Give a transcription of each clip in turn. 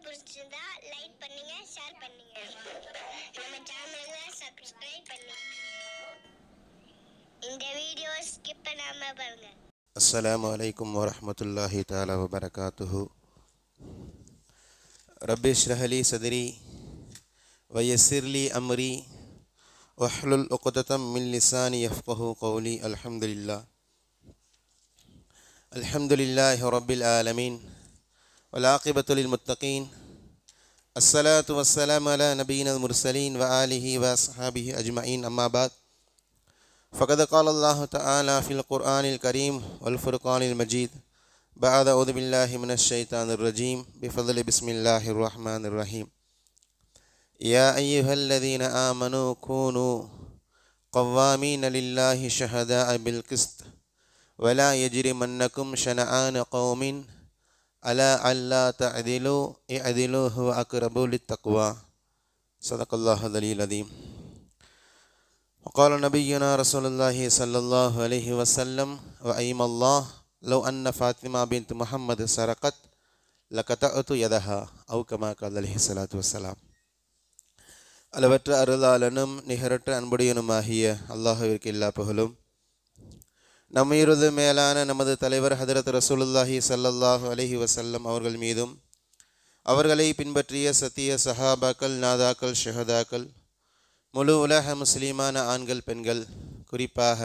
பிடிச்சிருந்தா லைக் பண்ணுங்க, ஷேர் பண்ணுங்க. நம்ம சேனலை சப்ஸ்கிரைப் பண்ணுங்க. இந்த வீடியோ ஸ்கிப் பண்ணாம பாருங்க. அஸ்ஸலாமு அலைக்கும் வரஹ்மத்துல்லாஹி தஆலா வபரகாத்துஹு. ரப்பி இஷ்ரஹ் லி சத்ரி வயஸ்ஸிர் லி அம்ரி வஹ்லுல் உக்ததம் மின் லிசானி யஃப்கஹு கௌலி. அல்ஹம்துலில்லாஹி ரப்பில் ஆலமீன் வல் ஆகிபத்து லில் முத்தகீன். அஸ்ஸலாத்து வஸ்ஸலாமு அலா நபியினல் முர்சலீன் வ ஆலிஹி வ அஸ்ஹாபிஹி அஜ்மஈன். அம்மா பாத். فقد قال الله تعالى في القرآن الكريم والفرقان المجيد بعد أعوذ بالله من الشيطان الرجيم بفضل بسم الله الرحمن الرحيم. يا أيها الذين آمنوا كونوا قوامين لله شهداء بالقسط ولا يجرمنكم شنآن قوم على ألا تعدلوا اعدلوا هو أقرب للتقوى. صدق الله العلي العظيم. وقال نبينا رسول الله صلى الله عليه وسلم وأيم الله لو أن فاطمة بنت محمد سرقت لقطعت يدها أو كما قال عليه الصلاة والسلام. அளவற்ற அருளாளனும் நிகரற்ற அன்புடையனுமாகிய அல்லாஹ்விற்கு எல்லா புகழும். நம்மிருது மேலான நமது தலைவர் ஹதரத் ரசூலுல்லாஹி ஸல்லல்லாஹு அலைஹி வஸல்லம் அவர்கள் மீதும் அவர்களை பின்பற்றிய சத்திய சஹாபாக்கள், நாதாக்கள், ஷஹதாக்கள், முழு உலக முஸ்லீமான ஆண்கள், பெண்கள், குறிப்பாக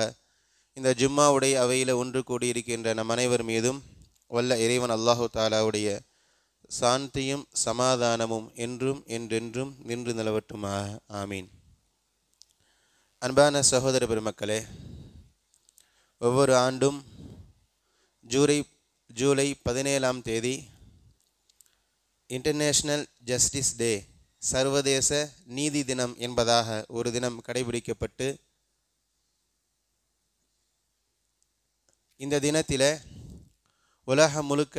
இந்த ஜும்மாவுடைய அவையில் ஒன்று கூடியிருக்கின்ற நம் அனைவர் மீதும் வல்ல இறைவன் அல்லாஹு தாலாவுடைய சாந்தியும் சமாதானமும் என்றும் என்றென்றும் நின்று நிலவட்டுமாக. ஆமீன். அன்பான சகோதர பெருமக்களே, ஒவ்வொரு ஆண்டும் ஜூலை 17ஆம் தேதி இன்டர்நேஷ்னல் ஜஸ்டிஸ் டே, சர்வதேச நீதி தினம் என்பதாக ஒரு தினம் கடைபிடிக்கப்பட்டு, இந்த தினத்தில் உலகம் முழுக்க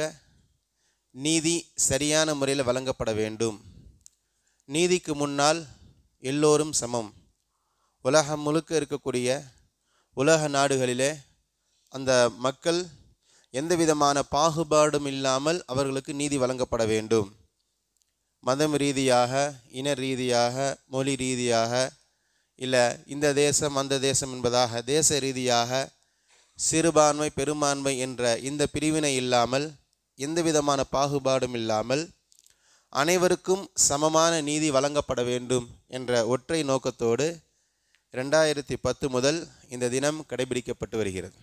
நீதி சரியான முறையில் வழங்கப்பட வேண்டும். நீதிக்கு முன்னால் எல்லோரும் சமம். உலகம் முழுக்க இருக்கக்கூடிய உலக நாடுகளிலே அந்த மக்கள் எந்த விதமான பாகுபாடும் இல்லாமல் அவர்களுக்கு நீதி வழங்கப்பட வேண்டும். மதம் ரீதியாக, இன ரீதியாக, மொழி ரீதியாக, இல்லை இந்த தேசம் அந்த தேசம் என்பதாக தேச ரீதியாக சிறுபான்மை பெரும்பான்மை என்ற இந்த பிரிவினை இல்லாமல், எந்த விதமான பாகுபாடும் இல்லாமல் அனைவருக்கும் சமமான நீதி வழங்கப்பட வேண்டும் என்ற ஒற்றை நோக்கத்தோடு 2010 முதல் இந்த தினம் கடைபிடிக்கப்பட்டு வருகிறது.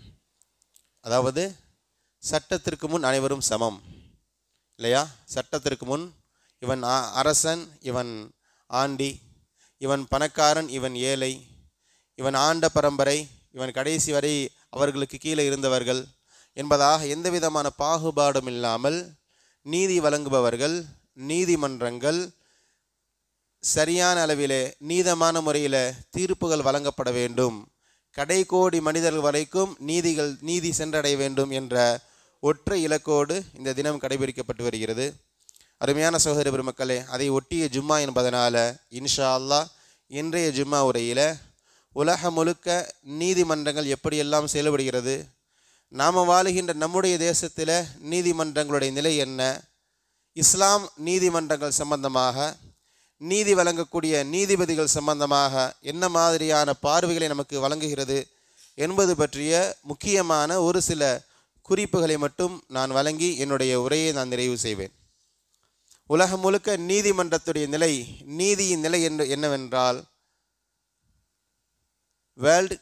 அதாவது சட்டத்திற்கு முன் அனைவரும் சமம் இல்லையா? சட்டத்திற்கு முன் இவன் அரசன், இவன் ஆண்டி, இவன் பணக்காரன், இவன் ஏழை, இவன் ஆண்ட பரம்பரை, இவன் கடைசி வரை அவர்களுக்கு கீழே இருந்தவர்கள் என்பதாக எந்த விதமான பாகுபாடும் இல்லாமல் நீதி வழங்குபவர்கள், நீதிமன்றங்கள் சரியான அளவிலே நீதமான முறையில் தீர்ப்புகள் வழங்கப்பட வேண்டும், கடைக்கோடி மனிதர்கள் வரைக்கும் நீதி சென்றடைய வேண்டும் என்ற ஒற்றை இலக்கோடு இந்த தினம் கடைபிடிக்கப்பட்டு வருகிறது. அருமையான சகோதர பெருமக்களே, அதை ஒட்டிய ஜும்மா என்பதனால இன்ஷா அல்லாஹ் இன்றைய ஜும்மா உரையில் உலகம் முழுக்க நீதிமன்றங்கள் எப்படியெல்லாம் செயல்படுகிறது, நாம் வாழுகின்ற நம்முடைய தேசத்தில் நீதிமன்றங்களுடைய நிலை என்ன, இஸ்லாம் நீதிமன்றங்கள் சம்பந்தமாக, நீதி வழங்கக்கூடிய நீதிபதிகள் சம்பந்தமாக என்ன மாதிரியான பார்வைகளை நமக்கு வழங்குகிறது என்பது பற்றிய முக்கியமான ஒரு சில குறிப்புகளை மட்டும் நான் வழங்கி என்னுடைய உரையை நான் நிறைவு செய்வேன். உலகம் முழுக்க நீதிமன்றத்துடைய நிலை, நீதியின் நிலை என்னவென்றால், வேர்ல்டு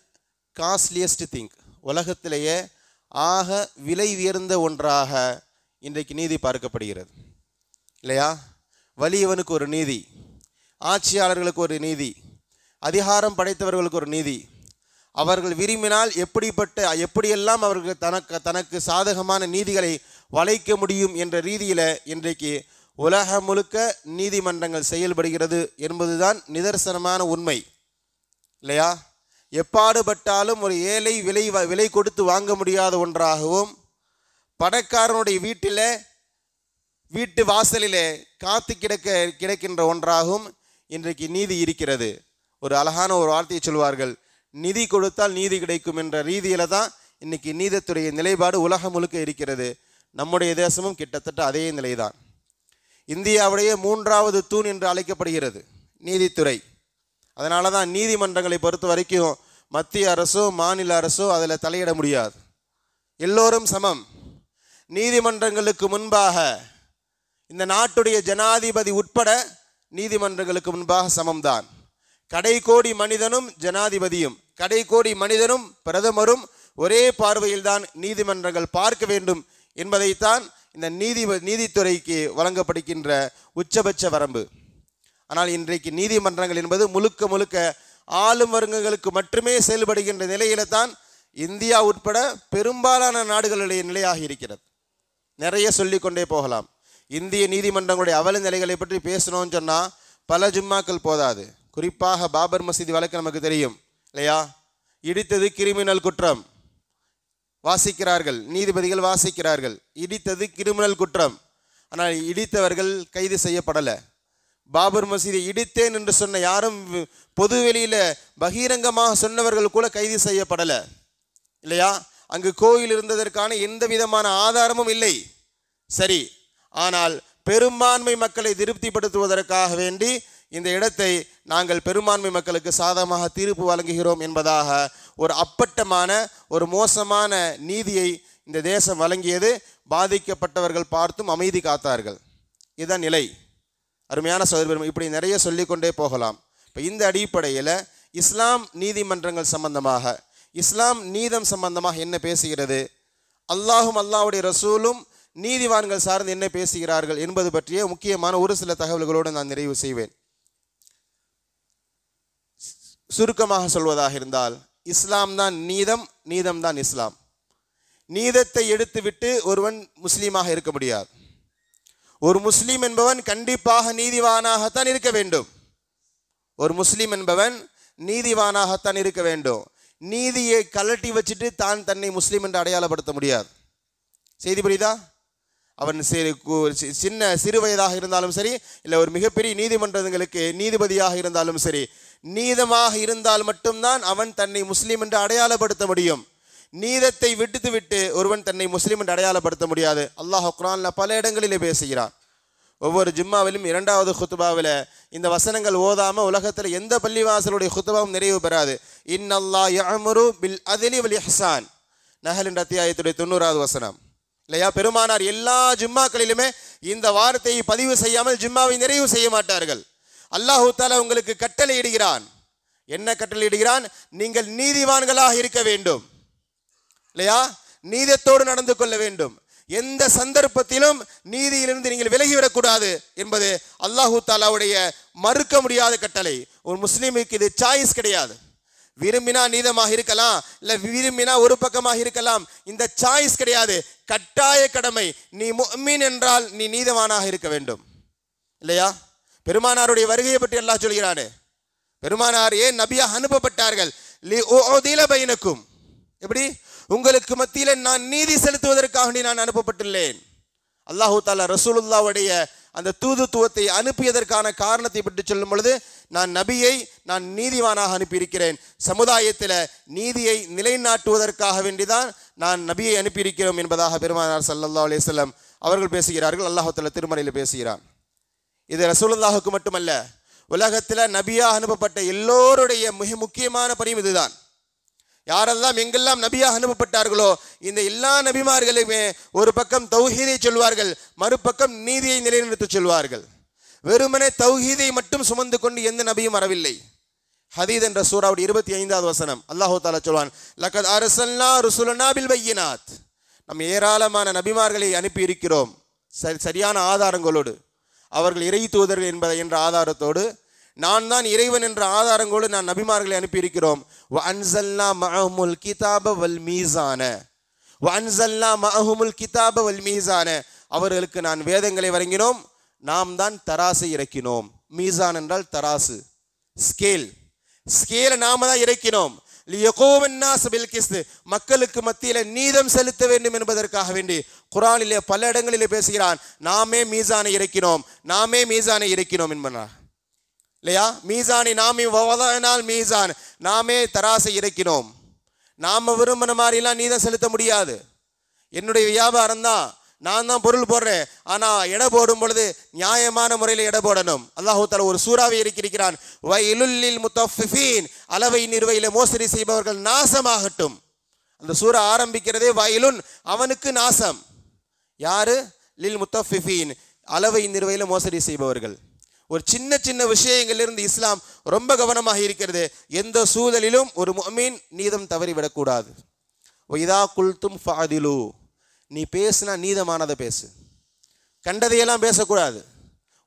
காஸ்ட்லியஸ்ட் திங், உலகத்திலேயே ஆக விலை உயர்ந்த ஒன்றாக இன்றைக்கு நீதி பார்க்கப்படுகிறது இல்லையா? வலியவனுக்கு ஒரு நீதி, ஆட்சியாளர்களுக்கு ஒரு நீதி, அதிகாரம் படைத்தவர்களுக்கு ஒரு நீதி, அவர்கள் விரும்பினால் எப்படியெல்லாம் அவர்கள் தனக்கு சாதகமான நீதிகளை வளைக்க முடியும் என்ற ரீதியில் இன்றைக்கு உலகம் முழுக்க நீதிமன்றங்கள் செயல்படுகிறது என்பதுதான் நிதர்சனமான உண்மை இல்லையா? எப்பாடுபட்டாலும் ஒரு ஏழை விலை கொடுத்து வாங்க முடியாத ஒன்றாகவும், பணக்காரனுடைய வீட்டு வாசலிலே காத்து கிடக்கின்ற ஒன்றாகவும் இன்றைக்கு நீதி இருக்கிறது. ஒரு அழகான ஒரு வார்த்தையை சொல்வார்கள், நிதி கொடுத்தால் நீதி கிடைக்கும் என்ற ரீதியில் தான் இன்றைக்கி நீதித்துடைய நிலைப்பாடு உலகம் முழுக்க இருக்கிறது. நம்முடைய தேசமும் கிட்டத்தட்ட அதே நிலைதான். இந்தியாவுடைய 3வது தூண் என்று அழைக்கப்படுகிறது நீதித்துறை. அதனால தான் நீதிமன்றங்களை பொறுத்த வரைக்கும் மத்திய அரசோ மாநில அரசோ அதில் தலையிட முடியாது. எல்லோரும் சமம். நீதிமன்றங்களுக்கு முன்பாக இந்த நாட்டுடைய ஜனாதிபதி உட்பட நீதிமன்றங்களுக்கு முன்பாக சமம்தான். கடைக்கோடி மனிதனும் ஜனாதிபதியும், கடைக்கோடி மனிதனும் பிரதமரும் ஒரே பார்வையில்தான் நீதிமன்றங்கள் பார்க்க வேண்டும் என்பதைத்தான் இந்த நீதித்துறைக்கு வழங்கப்படுகின்ற உச்சபட்ச வரம்பு. ஆனால் இன்றைக்கு நீதிமன்றங்கள் என்பது முழுக்க முழுக்க ஆளும் வர்க்கங்களுக்கு மட்டுமே செயல்படுகின்ற நிலையில தான் இந்தியா உட்பட பெரும்பாலான நாடுகளுடைய நிலையாக இருக்கிறது. நிறைய சொல்லிக்கொண்டே போகலாம். இந்திய நீதிமன்றங்களுடைய அவல நிலைகளை பற்றி பேசணும்னு சொன்னால் பல ஜும்மாக்கள் போதாது. குறிப்பாக பாபர் மசீதி வழக்கு நமக்கு தெரியும் இல்லையா? இடித்தது கிரிமினல் குற்றம், வாசிக்கிறார்கள், நீதிபதிகள் வாசிக்கிறார்கள், இடித்தது கிரிமினல் குற்றம். ஆனால் இடித்தவர்கள் கைது செய்யப்படலை. பாபர் மசீதை இடித்தேன் என்று சொன்ன யாரும் பொதுவெளியில் பகிரங்கமாக சொன்னவர்கள் கூட கைது செய்யப்படலை இல்லையா? அங்கு கோயில் இருந்ததற்கான எந்த விதமான ஆதாரமும் இல்லை. சரி, ஆனால் பெரும்பான்மை மக்களை திருப்திப்படுத்துவதற்காக வேண்டி இந்த இடத்தை நாங்கள் பெரும்பான்மை மக்களுக்கு சாதகமாக தீர்ப்பு வழங்குகிறோம் என்பதாக ஒரு அப்பட்டமான ஒரு மோசமான நீதியை இந்த தேசம் வழங்கியது. பாதிக்கப்பட்டவர்கள் பார்த்தும் அமைதி காத்தார்கள். இதுதான் நிலை. அருமையான சகோதரர்கள், இப்படி நிறைய சொல்லிக்கொண்டே போகலாம். இப்போ இந்த அடிப்படையில் இஸ்லாம் நீதிமன்றங்கள் சம்பந்தமாக, இஸ்லாம் நீதம் சம்பந்தமாக என்ன பேசுகிறது, அல்லாஹும் அல்லாஹ்வுடைய ரசூலும் நீதிவான்கள் சார்ந்து என்ன பேசுகிறார்கள் என்பது பற்றிய முக்கியமான ஒரு சில தகவல்களோடு நான் நிறைவு செய்வேன். சுருக்கமாக சொல்வதாக இருந்தால், இஸ்லாம் தான் நீதம், நீதம் தான் இஸ்லாம். நீதத்தை எடுத்துவிட்டு ஒருவன் முஸ்லீமாக இருக்க முடியாது. ஒரு முஸ்லீம் என்பவன் கண்டிப்பாக நீதிவானாகத்தான் இருக்க வேண்டும். ஒரு முஸ்லீம் என்பவன் நீதிவானாகத்தான் இருக்க வேண்டும். நீதியை கலட்டி வச்சுட்டு தான் தன்னை முஸ்லீம் என்று அடையாளப்படுத்த முடியாது. செய்தி புரியுதா? அவன் சின்ன சிறு வயதாக இருந்தாலும் சரி, இல்லை ஒரு மிகப்பெரிய நீதிமன்றங்களுக்கு நீதிபதியாக இருந்தாலும் சரி, நீதமாக இருந்தால் மட்டும்தான் அவன் தன்னை முஸ்லீம் என்று அடையாளப்படுத்த முடியும். நீதத்தை விட்டு ஒருவன் தன்னை முஸ்லீம் என்று அடையாளப்படுத்த முடியாது. அல்லாஹ் குர்ஆனில் பல இடங்களிலே பேசுகிறான். ஒவ்வொரு ஜும்மாவிலும் 2வது குத்துபாவில் இந்த வசனங்கள் ஓதாமல் உலகத்தில் எந்த பள்ளிவாசலுடைய குத்துபாவும் நிறைவு பெறாது. இன்னல்லாஹ் யஅமுரு பில் அத்லி வல் இஹ்சான், நஹல் என்ற அத்தியாயத்துடைய 90வது வசனம் இல்லையா? பெருமானார் எல்லா ஜும்மாக்களிலுமே இந்த வார்த்தையை பதிவு செய்யாமல் ஜும்மாவை நிறைவு செய்ய மாட்டார்கள். அல்லாஹ் தஆலா உங்களுக்கு கட்டளை இடுகிறான். என்ன கட்டளை இடுகிறான்? நீங்கள் நீதிவான்களாக இருக்க வேண்டும் இல்லையா? நீதத்தோடு நடந்து கொள்ள வேண்டும். எந்த சந்தர்ப்பத்திலும் நீதியிலிருந்து நீங்கள் விலகிவிடக்கூடாது என்பது அல்லாஹ் தஆலாவுடைய மறுக்க முடியாத கட்டளை. ஒரு முஸ்லீமுக்கு இது சாய்ஸ் கிடையாது. விரும்பினா நீதமாக இருக்கலாம், இல்லை விரும்பினா ஒரு பக்கமாக இருக்கலாம். இந்த சாய்ஸ் கிடையாது, கட்டாய கடமை. நீ முஃமின் என்றால் நீ நீதவானாக இருக்க வேண்டும் இல்லையா? பெருமானாருடைய வருகையை பற்றி அல்லாஹ் சொல்கிறானே, பெருமானார் ஏன் நபியாக அனுப்பப்பட்டார்கள்? லி உஅதில பைனக்கும், எப்படி? உங்களுக்கு மத்தியில் நான் நீதி செலுத்துவதற்காக நான் அனுப்பப்பட்டுள்ளேன். அல்லாஹு தஆலா ரசூலுல்லாஹ்வுடைய அந்த தூதுத்துவத்தை அனுப்பியதற்கான காரணத்தை பற்றி சொல்லும் பொழுது, நான் நபியை நான் நீதிவானாக அனுப்பியிருக்கிறேன், சமுதாயத்தில் நீதியை நிலைநாட்டுவதற்காக வேண்டிதான் நான் நபியை அனுப்பியிருக்கிறோம் என்பதாக பெருமானார் ஸல்லல்லாஹு அலைஹி வஸல்லம் அவர்கள் பேசுகிறார்கள். அல்லாஹ் தஆலா திருமறையில் பேசுகிறான். இது ரசூலுல்லாஹுக்கு மட்டுமல்ல, உலகத்தில் நபியாக அனுப்பப்பட்ட எல்லோருடைய மிக முக்கியமான பணியும் இதுதான். யாரெல்லாம் எங்கெல்லாம் நபியாக அனுப்பப்பட்டார்களோ இந்த எல்லா நபிமார்களுமே ஒரு பக்கம் தௌஹீதை சொல்வார்கள், மறுபக்கம் நீதியை நிலைநிறுத்த சொல்வார்கள். வெறுமனே தௌஹீதை மட்டும் சுமந்து கொண்டு எந்த நபியும் வரவில்லை. ஹதீத் என்ற சூராவுடைய 25வது வசனம் அல்லாஹ் தஆலா சொல்வான், லகத் அர்சல்னா ருசுலனா பில் பையினாத், நாம் ஏராளமான நபிமார்களை அனுப்பி இருக்கிறோம் சரியான ஆதாரங்களோடு. அவர்கள் இறை தூதர்கள் என்ற ஆதாரத்தோடு, நான் தான் இறைவன் என்ற ஆதாரங்களோடு நான் நபிமார்களை அனுப்பியிருக்கிறோம். வஅன்ஸல்னா மஅஹுமுல் கிதாப வல் மீஸான, வஅன்ஸல்னா மஅஹுமுல் கிதாப வல் மீஸான, அவர்களுக்கு நான் வேதங்களை வழங்கினோம், நாம் தான் தராசை இறக்கினோம். மீசான் என்றால் தராசு, ஸ்கேல். ஸ்கேலை நாம தான் இறக்கினோம். லியகூமன்னாஸ் பில் கிஸ்த், மக்களுக்கு மத்தியில் நீதம் செலுத்த வேண்டும் என்பதற்காக வேண்டி குர்ஆனிலே பல இடங்களிலே பேசுகிறான். நாமே மீசானை இறக்கினோம், நாமே மீசானை இறக்கினோம் என்பனார் இல்லையா? மீசானை நாமே வதஅனால் மீசான், நாமே தராசை இறக்கினோம். நாம விரும்பின மாதிரிலாம் நீதம் செலுத்த முடியாது. என்னுடைய வியாபாரம் தான், நான் தான் பொருள் போடுறேன், ஆனால் எடை போடும் பொழுது நியாயமான முறையில் எடை போடணும். அல்லாஹ் தஆலா ஒரு சூறாவை இருக்கிறான், வயலுல் லில் முத்தஃபிஃபீன், அளவை நிறுவையில் மோசடி செய்பவர்கள் நாசமாகட்டும். அந்த சூறா ஆரம்பிக்கிறதே வயலுன், அவனுக்கு நாசம். யாரு? லில் முத்தஃபிஃபீன், அளவை நிறுவையில் மோசடி செய்பவர்கள். ஒரு சின்ன சின்ன விஷயங்களிலிருந்து இஸ்லாம் ரொம்ப கவனமாக இருக்கிறது. எந்த சூழலிலும் ஒரு முஃமின் நீதம் தவறிவிடக்கூடாது. இதா குல்தும் ஃபாதிலு, நீ பேசுனா நீதமானதை பேசு, கண்டதையெல்லாம் பேசக்கூடாது.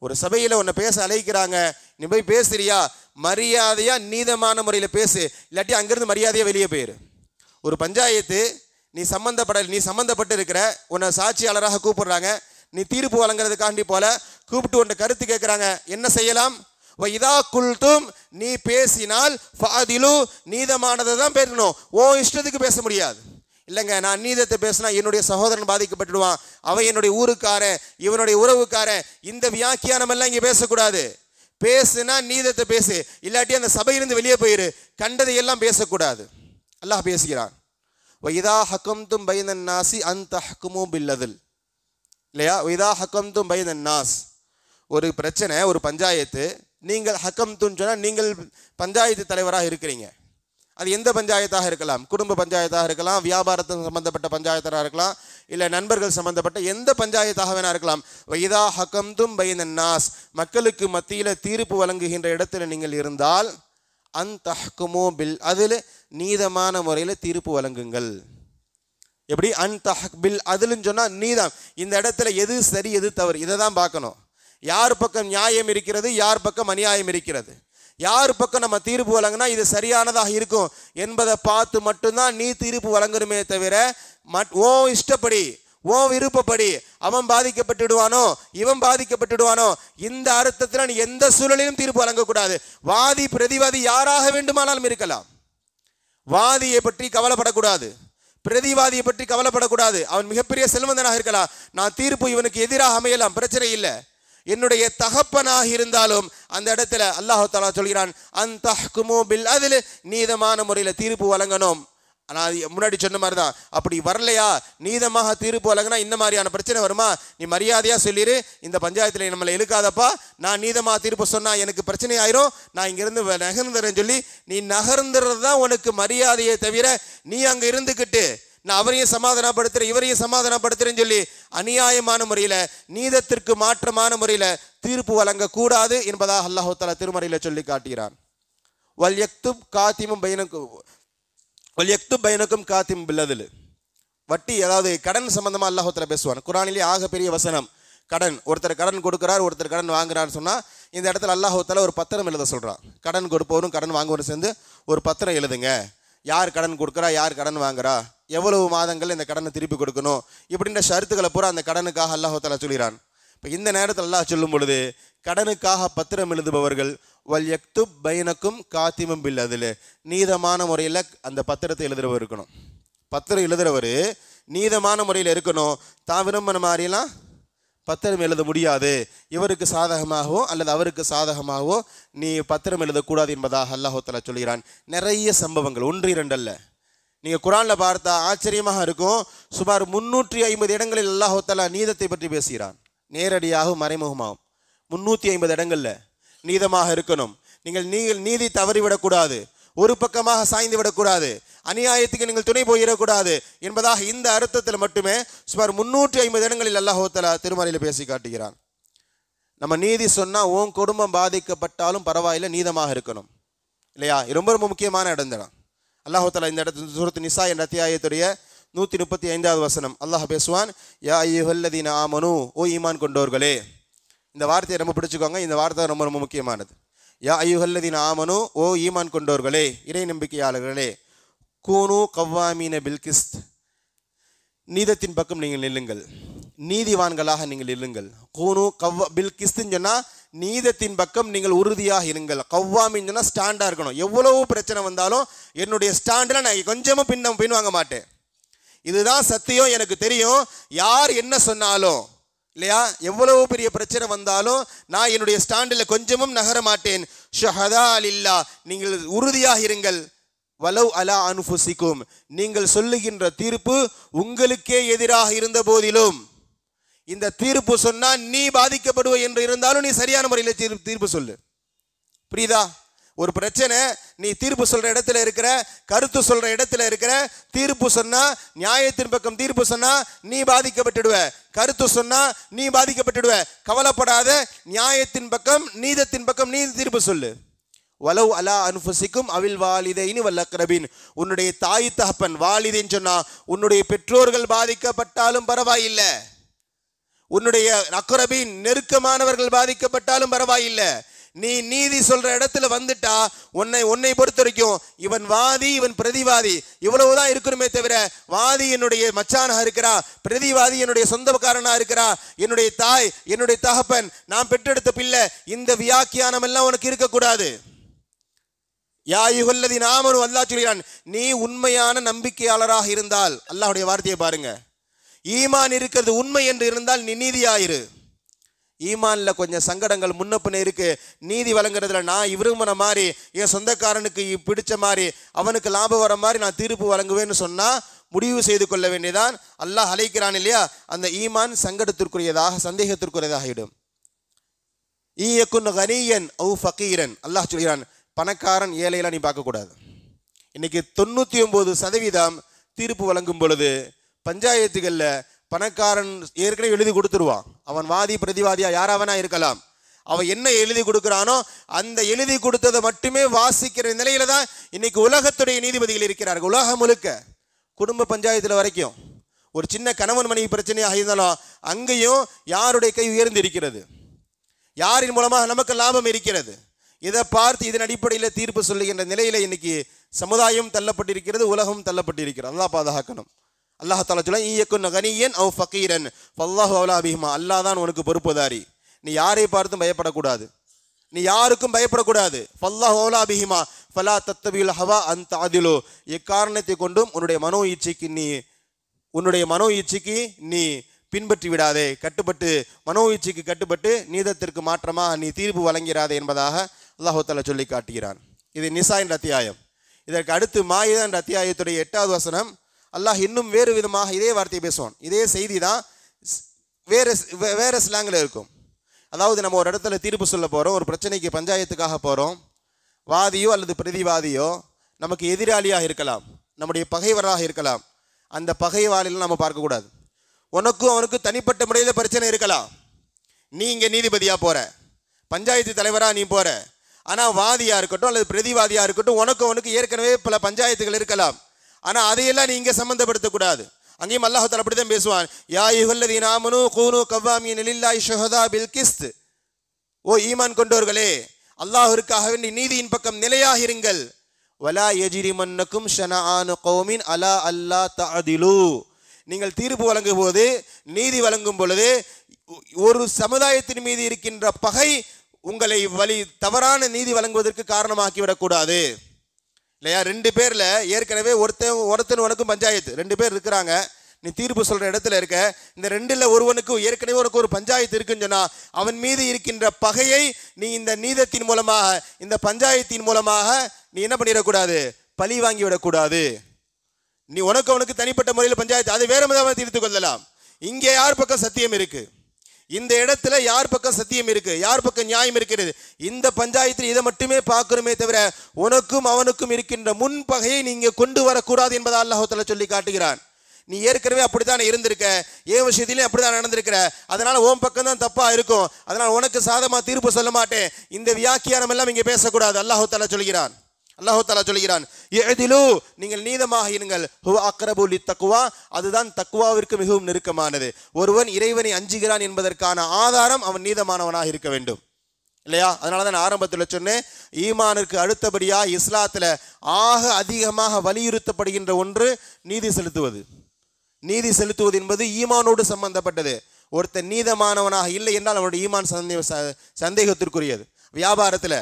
ஒரு சபையில் உன்னை பேச அழைக்கிறாங்க, நீ போய் பேசுறியா, மரியாதையா நீதமான முறையில் பேசு, இல்லாட்டி அங்கிருந்து மரியாதையாக வெளியே போயிரு. ஒரு பஞ்சாயத்து நீ சம்மந்தப்பட்டு இருக்கிற, உன்னை சாட்சியாளராக கூப்பிடுறாங்க, நீ தீர்ப்பு வழங்குறதுக்காண்டி போல கூப்பிட்டு உன்னை கருத்து கேட்குறாங்க, என்ன செய்யலாம்? இதா குல்தும், நீ பேசினால் ஃபாதிலு, நீதமானதை தான் பேசணும். ஓ இஷ்டத்துக்கு பேச முடியாது. இல்லைங்க, நான் நீதத்தை பேசினா என்னுடைய சகோதரன் பாதிக்கப்பட்டுடுவான், அவன் என்னுடைய ஊருக்காரன், இவனுடைய உறவுக்காரன், இந்த வியாக்கியானம் எல்லாம் இங்கே பேசக்கூடாது. பேசுனா நீதத்தை பேசு, இல்லாட்டி அந்த சபையிலிருந்து வெளியே போயிரு, கண்டதை எல்லாம் பேசக்கூடாது. அல்லாஹ் பேசுகிறான், இதா ஹக்கம்தும் பைனன் நாசி அன் தஹ்குமு பில்லதில், இல்லையா? இதா ஹக்கம்தும் பைனன் நாஸ், ஒரு பிரச்சனை, ஒரு பஞ்சாயத்து, நீங்கள் ஹக்கம்துன்னு சொன்னால் நீங்கள் பஞ்சாயத்து தலைவராக இருக்கிறீங்க. அது எந்த பஞ்சாயத்தாக இருக்கலாம், குடும்ப பஞ்சாயத்தாக இருக்கலாம், வியாபாரத்துக்கு சம்பந்தப்பட்ட பஞ்சாயத்தாக இருக்கலாம், இல்லை நண்பர்கள் சம்பந்தப்பட்ட எந்த பஞ்சாயத்தாக வேணா இருக்கலாம். இதா ஹக்கம்தும் பைனன் நாஸ், மக்களுக்கு மத்தியில் தீர்ப்பு வழங்குகின்ற இடத்துல நீங்கள் இருந்தால், அன் தஹ்குமு பில் அதில், நீதமான முறையில் தீர்ப்பு வழங்குங்கள். எப்படி? அன் தஹ் பில் அதில்னு சொன்னால் நீதம். இந்த இடத்துல எது சரி எது தவறு இதை தான் பார்க்கணும். யார் பக்கம் நியாயம் இருக்கிறது, யார் பக்கம் அநியாயம் இருக்கிறது, யார் பக்கம் நம்ம தீர்ப்பு வழங்கினா இது சரியானதாக இருக்கும் என்பதை பார்த்து மட்டும்தான் நீ தீர்ப்பு வழங்கணுமே தவிர, ஓ இஷ்டப்படி, ஓ விருப்பப்படி அவன் பாதிக்கப்பட்டுடுவானோ இவன் பாதிக்கப்பட்டுடுவானோ, இந்த அர்த்தத்தில் நீ எந்த சூழலிலும் தீர்ப்பு வழங்கக்கூடாது. வாதி பிரதிவாதி யாராக வேண்டுமானாலும் இருக்கலாம், வாதியை பற்றி கவலைப்படக்கூடாது, பிரதிவாதியை பற்றி கவலைப்படக்கூடாது. அவன் மிகப்பெரிய செல்வந்தனாக இருக்கலாம், நான் தீர்ப்பு இவனுக்கு எதிராக அமையலாம், பிரச்சனை இல்லை. என்னுடைய தகப்பனாக இருந்தாலும் அந்த இடத்துல அல்லாஹ் தஆலா சொல்கிறான், அன் தஹ்குமு பில் அதில், நீதமான முறையில் தீர்ப்பு வழங்கணும். ஆனால் முன்னாடி சொன்ன மாதிரி தான், அப்படி வரலையா, நீதமாக தீர்ப்பு வழங்கினா இந்த மாதிரியான பிரச்சனை வருமா, நீ மரியாதையாக சொல்லிடு, இந்த பஞ்சாயத்தில் நம்மளை இழுக்காதப்பா, நான் நீதமாக தீர்ப்பு சொன்னால் எனக்கு பிரச்சனை ஆயிரும், நான் இங்கேருந்து நகர்ந்துறேன்னு சொல்லி நீ நகர்ந்துறது தான் உனக்கு மரியாதையை தவிர, நீ அங்கே இருந்துக்கிட்டு நான் அவரையும் சமாதானப்படுத்துகிறேன் இவரையும் சமாதானப்படுத்துகிறேன்னு சொல்லி அநியாயமான முறையில், நீதத்திற்கு மாற்றமான முறையில் தீர்ப்பு வழங்கக்கூடாது என்பதாக அல்லாஹ் தஆலா திருமறையில் சொல்லி காட்டுகிறான். வல்யக்துப் காத்திமும் பைனக்கும் காத்திம் பில்லதில், வட்டி அதாவது கடன் சம்பந்தமாக அல்லாஹ் தஆலா பேசுவான். குர்ஆனிலே ஆக பெரிய வசனம் கடன். ஒருத்தர் கடன் கொடுக்குறார், ஒருத்தர் கடன் வாங்குறான்னு சொன்னால் இந்த இடத்துல அல்லாஹ் தஆலா ஒரு பத்திரம் எழுத சொல்கிறான். கடன் கொடுப்பவரும் கடன் வாங்குவரும் சேர்ந்து ஒரு பத்திரம் எழுதுங்க, யார் கடன் கொடுக்குறா, யார் கடன் வாங்குறா, எவ்வளவு மாதங்கள் இந்த கடனை திருப்பி கொடுக்கணும், இப்படின்ற ஷரத்துக்களை பூரா அந்த கடனுக்காக அல்லாஹ் தஆலா சொல்கிறான். இப்போ இந்த நேரத்தில் அல்லாஹ் சொல்லும் பொழுது, கடனுக்காக பத்திரம் எழுதுபவர்கள் வல்யக்துப் பைனக்கும் காத்திமும் பில் அதில், நீதமான முறையில் அந்த பத்திரத்தை எழுதுறவர் இருக்கணும். பத்திரம் எழுதுறவர் நீதமான முறையில் இருக்கணும். தான் விரும்பின மாதிரிலாம் பத்திரம் எழுத முடியாது, இவருக்கு சாதகமாகவோ அல்லது அவருக்கு சாதகமாகவோ நீ பத்திரம் எழுதக்கூடாது என்பதாக அல்லாஹ் தஆலா சொல்கிறான். நிறைய சம்பவங்கள், 1-2 அல்ல. நீங்கள் குர்ஆனில் பார்த்தா ஆச்சரியமாக இருக்கும். சுமார் 350 இடங்களில் அல்லாஹ் தஆலா நீதத்தை பற்றி பேசுகிறான், நேரடியாகவும் மறைமுகமாகும். 350 இடங்களில் நீதமாக இருக்கணும். நீங்கள் நீதி தவறிவிடக்கூடாது, ஒரு பக்கமாக சாய்ந்து விடக்கூடாது, அநியாயத்துக்கு நீங்கள் துணை போயிடக்கூடாது என்பதாக இந்த அர்த்தத்தில் மட்டுமே சுமார் 350 இடங்களில் அல்லாஹ் தஆலா திருமறையில் பேசி காட்டுகிறான். நம்ம நீதி சொன்னால் உன் குடும்பம் பாதிக்கப்பட்டாலும் பரவாயில்லை, நீதமாக இருக்கணும், இல்லையா? ரொம்ப ரொம்ப முக்கியமான இடம் தான். அல்லாஹ் தஆலா இந்த இடத்துல சூரத்து நிசா என்ற அத்தியாயத்துடைய 135வது வசனம் அல்லாஹ் பேசுவான், யா அய்யுஹல்லதீன ஆமனு, ஓ ஈமான் கொண்டோர்களே. இந்த வார்த்தையை ரொம்ப பிடிச்சுக்கோங்க, இந்த வார்த்தை ரொம்ப ரொம்ப முக்கியமானது. யா அய்யுஹல்லதீன ஆமனு, ஓ ஈமான் கொண்டோர்களே, இறை நம்பிக்கையாளர்களே, கூனு கவ்வாமீன பில் கிஸ்த், நீதத்தின் பக்கம் நீங்கள் நில்லுங்கள், நீதிவான்களாக நீங்கள் நில்லுங்கள். கூனு பில் கிஸ்துன்னு சொன்னால் நீதத்தின் பக்கம் நீங்கள் உறுதியாக இருங்கள். கவ்வாமின்னு சொன்னால் ஸ்டாண்டாக இருக்கணும். எவ்வளவு பிரச்சனை வந்தாலும் என்னுடைய ஸ்டாண்டில் நான் கொஞ்சமும் பின்வாங்க மாட்டேன், இதுதான் சத்தியம், எனக்கு தெரியும், யார் என்ன சொன்னாலும், இல்லையா, எவ்வளவு பெரிய பிரச்சனை வந்தாலும் நான் என்னுடைய ஸ்டாண்டில் கொஞ்சமும் நகர மாட்டேன். ஷஹதா லில்லா, நீங்கள் உறுதியாக இருங்கள். வலவ் அலா அன்ஃபுசிக்கும், நீங்கள் சொல்லுகின்ற தீர்ப்பு உங்களுக்கே எதிராக இருந்த போதிலும், இந்த தீர்ப்பு சொன்னா நீ பாதிக்கப்படுவ என்று இருந்தாலும் நீ சரியான முறையில் தீர்ப்பு சொல்லு. புரியுதா? ஒரு பிரச்சனை, நீ தீர்ப்பு சொல்ற இடத்துல இருக்கிற, கருத்து சொல்ற இடத்துல இருக்கிற, தீர்ப்பு சொன்னா நியாயத்தின் பக்கம் தீர்ப்பு சொன்னா நீ பாதிக்கப்பட்டுடுவ, கருத்து சொன்னா நீ பாதிக்கப்பட்டுடுவ. கவலைப்படாத, நியாயத்தின் பக்கம் நீதத்தின் பக்கம் நீ தீர்ப்பு சொல்லு. வலவ் அலா அன்ஃபுசிக்கும் அவில் வாலிதைனி வல்லக்ரபின், உன்னுடைய தாய் தகப்பன், வாலிதைன்னு சொன்னா உன்னுடைய பெற்றோர்கள் பாதிக்கப்பட்டாலும் பரவாயில்லை, உன்னுடைய அக்ரபின் நெருக்கமானவர்கள் பாதிக்கப்பட்டாலும் பரவாயில்லை. நீ நீதி சொல்ற இடத்துல வந்துட்டா உன்னை பொறுத்த வரைக்கும் இவன் வாதி இவன் பிரதிவாதி இவ்வளவுதான் இருக்கணுமே தவிர, வாதி என்னுடைய மச்சானா இருக்கிறா, பிரதிவாதி என்னுடைய சொந்தக்காரனா இருக்கிறா, என்னுடைய தாய் என்னுடைய தகப்பன் நான் பெற்றெடுத்த பிள்ளை, இந்த வியாக்கியானம் எல்லாம் உனக்கு இருக்கக்கூடாது. யா அய்யுஹல்லதீன ஆமனு, அல்லாஹ் சொல்கிறான், நீ உண்மையான நம்பிக்கையாளராக இருந்தால், அல்லாஹ்வுடைய வார்த்தையை பாருங்க, ஈமான் இருக்கிறது உண்மை என்று இருந்தால் நீ நீதியாயிரு. ஈமான்ல கொஞ்சம் சங்கடங்கள் முன்னப்பின இருக்கு, நீதி வழங்குறதுல நான் விரும்பின மாதிரி, என் சொந்தக்காரனுக்கு பிடிச்ச மாதிரி, அவனுக்கு லாபம் வர மாதிரி நான் தீர்ப்பு வழங்குவேன்னு சொன்னா முடிவு செய்து கொள்ள வேண்டியதான். அல்லாஹ் அழைக்கிறான் இல்லையா, அந்த ஈமான் சங்கடத்திற்குரியதாக சந்தேகத்திற்குரியதாகிடும். ஈயக்குன் கனியன் அவு ஃபகீரன், அல்லாஹ் சொல்கிறான், பணக்காரன் ஏழையெல்லாம் நீ பார்க்கக்கூடாது. இன்னைக்கு 99% தீர்ப்பு வழங்கும் பொழுது பஞ்சாயத்துகளில் பணக்காரன் ஏற்கனவே எழுதி கொடுத்துருவான். அவன் வாதி பிரதிவாதியா யாராவனா இருக்கலாம், அவன் என்ன எழுதி கொடுக்குறானோ அந்த எழுதி கொடுத்ததை மட்டுமே வாசிக்கிற நிலையில தான் இன்னைக்கு உலகத்துடைய நீதிபதிகள் இருக்கிறார்கள். உலகம் முழுக்க குடும்ப பஞ்சாயத்தில் வரைக்கும் ஒரு சின்ன கணவன் மனைவி பிரச்சனையாக இருந்தாலும் அங்கேயும் யாருடைய கை உயர்ந்து இருக்கிறது, யாரின் மூலமாக நமக்கு லாபம் இருக்கிறது, இதை பார்த்து இதன் அடிப்படையில் தீர்ப்பு சொல்லுகின்ற நிலையில இன்னைக்கு சமுதாயம் தள்ளப்பட்டிருக்கிறது, உலகம் தள்ளப்பட்டிருக்கிறது. அல்லாஹ் பாதுகாக்கணும். அல்லாஹ் தஆலா சொல்றான், ஈயக்குன் கனியன் அவ் ஃபகீரன் ஃபல்லாஹு அவ்லா பிஹிமா, அல்லாஹ் தான் உனக்கு பொறுப்புதாரி. நீ யாரை பார்த்தும் பயப்படக்கூடாது, நீ யாருக்கும் பயப்படக்கூடாது. ஃபல்லாஹு அவ்லா பிஹிமா ஃபலா தத்தபில் ஹவா அன் தஅதிலு, எக்காரணத்தை கொண்டும் உன்னுடைய மனோ இச்சைக்கு நீ பின்பற்றி விடாதே, கட்டுப்பட்டு மனோ இச்சைக்கு கட்டுப்பட்டு நீதத்திற்கு மாற்றமாக நீ தீர்ப்பு வழங்கிறாதே என்பதாக அல்லாஹ் தஆலா சொல்லி காட்டுகிறான். இது நிசா என்ற அத்தியாயம். இதற்கு அடுத்து மாயிதா என்ற அத்தியாயத்துடைய 8வது வசனம் அல்லாஹ் இன்னும் வேறு விதமாக இதே வார்த்தையை பேசுவான். இதே செய்தி தான் வேற ஸ்லாங்கில் இருக்கும். அதாவது நம்ம ஒரு இடத்துல தீர்ப்பு சொல்ல போகிறோம், ஒரு பிரச்சனைக்கு பஞ்சாயத்துக்காக போகிறோம், வாதியோ அல்லது பிரதிவாதியோ நமக்கு எதிராளியாக இருக்கலாம், நம்முடைய பகைவராக இருக்கலாம். அந்த பகைவாளிலாம் நம்ம பார்க்கக்கூடாது. உனக்கும் அவனுக்கும் தனிப்பட்ட முறையில் பிரச்சனை இருக்கலாம். நீ இங்கே நீதிபதியாக போகிற, பஞ்சாயத்து தலைவராக நீ போகிற, ஆனால் வாதியாக இருக்கட்டும் அல்லது பிரதிவாதியாக இருக்கட்டும், உனக்கும் அவனுக்கு ஏற்கனவே பல பஞ்சாயத்துகள் இருக்கலாம். ஆனால் அதையெல்லாம் நீ இங்கே சம்மந்தப்படுத்தக்கூடாது. அங்கேயும் அல்லாஹ் தஆலா அப்படி தான் பேசுவான், யா அய்யுஹல்லதீன ஆமனூ கூனூ கவ்வாமீன லில்லாஹி ஷுஹதா பில் கிஸ்த், ஓ ஈமான் கொண்டவர்களே, அல்லாஹ்விற்காக வேண்டி நீதியின் பக்கம் நிலையாக இருங்கள். வலா யஜ்ரிமன்னக்கும் ஷனஆனு கௌமின் அலா அல்லா தஅதிலு, நீங்கள் தீர்ப்பு வழங்கும் போது, நீதி வழங்கும் பொழுது ஒரு சமுதாயத்தின் மீது இருக்கின்ற பகை உங்களை தவறான நீதி வழங்குவதற்கு காரணமாக்கிவிடக்கூடாது. இல்லையா? 2 பேர்ல ஏற்கனவே ஒருத்தன் உனக்கும் பஞ்சாயத்து, 2 பேர் இருக்கிறாங்க, நீ தீர்ப்பு சொல்ற இடத்துல இருக்க, இந்த 2ல் ஒருவனுக்கு ஏற்கனவே உனக்கு ஒரு பஞ்சாயத்து இருக்குன்னு சொன்னா அவன் மீது இருக்கின்ற பகையை நீ இந்த நீதத்தின் மூலமாக, இந்த பஞ்சாயத்தின் மூலமாக நீ என்ன பண்ணிடக்கூடாது, பழி வாங்கி விடக்கூடாது. நீ உனக்கு அவனுக்கு தனிப்பட்ட முறையில் பஞ்சாயத்து, அதை வேற விதமாக தீர்த்து கொள்ளலாம். இங்கே யார் பக்கம் சத்தியம் இருக்கு, இந்த இடத்துல யார் பக்கம் சத்தியம் இருக்கு, யார் பக்கம் நியாயம் இருக்கிறது, இந்த பஞ்சாயத்தில் இதை மட்டுமே பார்க்கணுமே தவிர உனக்கும் அவனுக்கும் இருக்கின்ற முன்பகையை நீங்க கொண்டு வரக்கூடாது என்பதை அல்லாஹ் தஆலா சொல்லி காட்டுகிறான். நீ ஏற்கனவே அப்படித்தான் இருந்திருக்க, ஏன் விஷயத்திலையும் அப்படித்தான் நடந்திருக்கிற, அதனால உன் பக்கம் தான் தப்பா இருக்கும், அதனால உனக்கு சாதமா தீர்ப்பு சொல்ல மாட்டேன், இந்த வியாக்கியானம் எல்லாம் இங்கே பேசக்கூடாது. அல்லாஹ் தஆலா சொல்கிறான், இஅ்திலு, நீங்கள் நீதமாக இருங்கள், ஹுவ அக்ரபு லித்தக்வா, அதுதான் தக்வாவிற்கு மிகவும் நெருக்கமானது. ஒருவன் இறைவனை அஞ்சுகிறான் என்பதற்கான ஆதாரம் அவன் நீதமானவனாக இருக்க வேண்டும், இல்லையா? அதனால தான் ஆரம்பத்தில் சொன்னேன், ஈமானுக்கு அடுத்தபடியா இஸ்லாத்துல ஆக அதிகமாக வலியுறுத்தப்படுகின்ற ஒன்று நீதி செலுத்துவது. நீதி செலுத்துவது என்பது ஈமானோடு சம்பந்தப்பட்டது. ஒருத்தன் நீதமானவனாக இல்லை என்றால் அவனுடைய ஈமான் சந்தேகத்திற்குரியது. வியாபாரத்தில்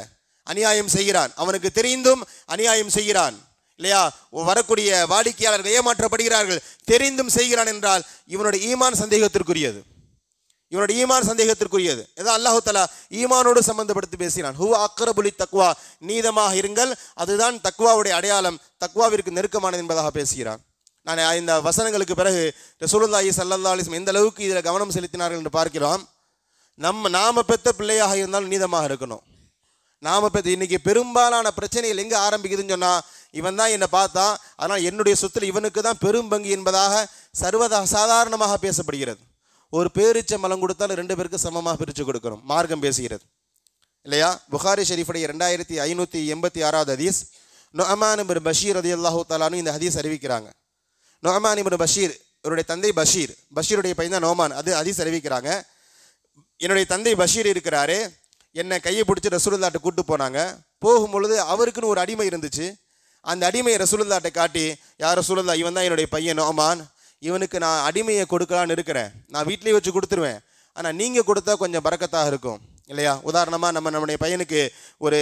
அநியாயம் செய்கிறான், அவனுக்கு தெரிந்தும் அநியாயம் செய்கிறான், இல்லையா? வரக்கூடிய வாடிக்கையாளர்கள் ஏமாற்றப்படுகிறார்கள், தெரிந்தும் செய்கிறான் என்றால் இவனுடைய ஈமான் சந்தேகத்திற்குரியது, இவனுடைய ஈமான் சந்தேகத்திற்குரியது. ஏதோ அல்லாஹ் தஆலா ஈமானோடு சம்பந்தப்படுத்தி பேசினான். ஹுவ அக்ரபு லித்தக்வா, நீதமாக இருங்கள், அதுதான் தக்வாவுடைய அடையாளம், தக்வாவிற்கு நெருக்கமானது என்பதாக பேசுகிறான். நான் இந்த வசனங்களுக்கு பிறகு ரசூலுல்லாஹி ஸல்லல்லாஹு அலைஹி வஸல்லம் எந்த அளவுக்கு இதில் கவனம் செலுத்தினார்கள் என்று பார்க்கிறோம். நாம பெற்ற பிள்ளையாக இருந்தாலும் நீதமாக இருக்கணும். நாம பெற்ற இன்னைக்கு பெரும்பாலான பிரச்சனைகள் எங்கே ஆரம்பிக்குதுன்னு சொன்னால், இவன் தான் என்னை பார்த்தா அதனால் என்னுடைய சொத்தில் இவனுக்கு தான் பெரும் பங்கு என்பதாக சாதாரணமாக பேசப்படுகிறது. ஒரு பேரிச்ச மலம் கொடுத்தாலும் 2 பேருக்கு சமமாக பிரித்து கொடுக்கணும் மார்க்கம் பேசுகிறது இல்லையா? புகாரி ஷெரீஃபுடைய 2586வது ஹதீஸ், நுஅமான் இப்னு பஷீர் ரலியல்லாஹு தஆலா அன்ஹு இந்த ஹதீஸ் அறிவிக்கிறாங்க. நுஅமான் இப்னு பஷீர், இவருடைய தந்தை பஷீருடைய பையன் தான் நோமான், அது ஹதீஸ் அறிவிக்கிறாங்க. என்னுடைய தந்தை பஷீர் இருக்கிறாரு, என்னை கையை பிடிச்சி ரசூலுல்லாஹ்ட்ட கூப்பிட்டு போனாங்க. போகும்பொழுது அவருக்குன்னு ஒரு அடிமை இருந்துச்சு. அந்த அடிமையை ரசூலுல்லாஹ்ட்ட காட்டி, யார் ரசூலுல்லாஹ், இவன் தான் என்னுடைய பையன் நோமான், இவனுக்கு நான் அடிமையை கொடுக்கலான்னு இருக்கிறேன், நான் வீட்டிலேயே வச்சு கொடுத்துருவேன், ஆனால் நீங்கள் கொடுத்தா கொஞ்சம் பரக்கத்தாக இருக்கும் இல்லையா? உதாரணமாக நம்முடைய பையனுக்கு ஒரு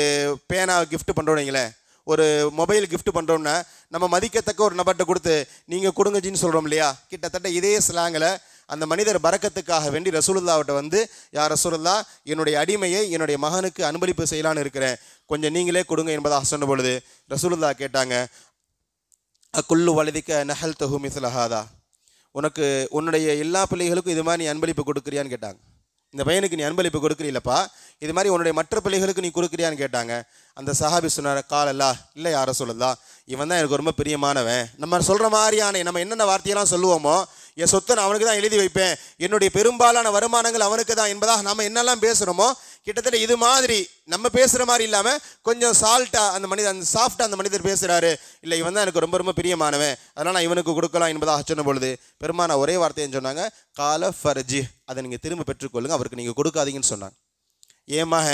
பேனா கிஃப்ட் பண்ணுறோங்களேன், ஒரு மொபைல் கிஃப்ட் பண்ணுறோம்னா நம்ம மதிக்கத்தக்க ஒரு நபர்கிட்ட கொடுத்து நீங்கள் கொடுங்கஜின்னு சொல்கிறோம் இல்லையா? கிட்டத்தட்ட இதே ஸ்லாங்கில் அந்த மனிதர் பரக்கத்துக்காக வேண்டி ரசூலுல்லாஹ்ட்ட வந்து, யார் ரசூலுல்லாஹ், என்னுடைய அடிமையை என்னுடைய மகனுக்கு அன்பளிப்பு செய்யலான்னு இருக்கிறேன், கொஞ்சம் நீங்களே கொடுங்க என்பதாக சொன்ன பொழுது ரசூலுல்லாஹ் கேட்டாங்க, அக்குல்லு வலதிக்க நஹல் தஹு மிஸ்லஹாதா, உனக்கு உன்னுடைய எல்லா பிள்ளைகளுக்கும் இது மாதிரி நீ அன்பளிப்பு கொடுக்குறியான்னு கேட்டாங்க. இந்த பையனுக்கு நீ அன்பளிப்பு கொடுக்குறீல்லப்பா, இது மாதிரி உன்னுடைய மற்ற பிள்ளைகளுக்கு நீ கொடுக்குறியான்னு கேட்டாங்க. அந்த சஹாபி சொன்னார், காலல்லா, இல்லை யார சொல்லலாம், இவன் தான் எனக்கு ரொம்ப பிரியமானவன். நம்ம சொல்கிற மாதிரியான நம்ம என்னென்ன வார்த்தையெல்லாம் சொல்லுவோமோ, என் சொத்தை நான் அவனுக்கு தான் எழுதி வைப்பேன், என்னுடைய பெரும்பாலான வருமானங்கள் அவனுக்கு தான் என்பதாக நம்ம என்னெல்லாம் பேசுகிறோமோ, கிட்டத்தட்ட இது மாதிரி நம்ம பேசுகிற மாதிரி இல்லாமல் கொஞ்சம் சால்ட்டாக அந்த சாஃப்டாக அந்த மனிதர் பேசுகிறாரு, இல்லை இவன் தான் எனக்கு ரொம்ப ரொம்ப பிரியமானவன், அதனால் நான் இவனுக்கு கொடுக்கலாம் என்பதாக சொன்ன பொழுது பெருமானா ஒரே வார்த்தைன்னு சொன்னாங்க, கால ஃபர்ஜி, அதை நீங்கள் திரும்ப பெற்றுக்கொள்ளுங்க, அவருக்கு நீங்கள் கொடுக்காதீங்கன்னு சொன்னாங்க. ஏமாக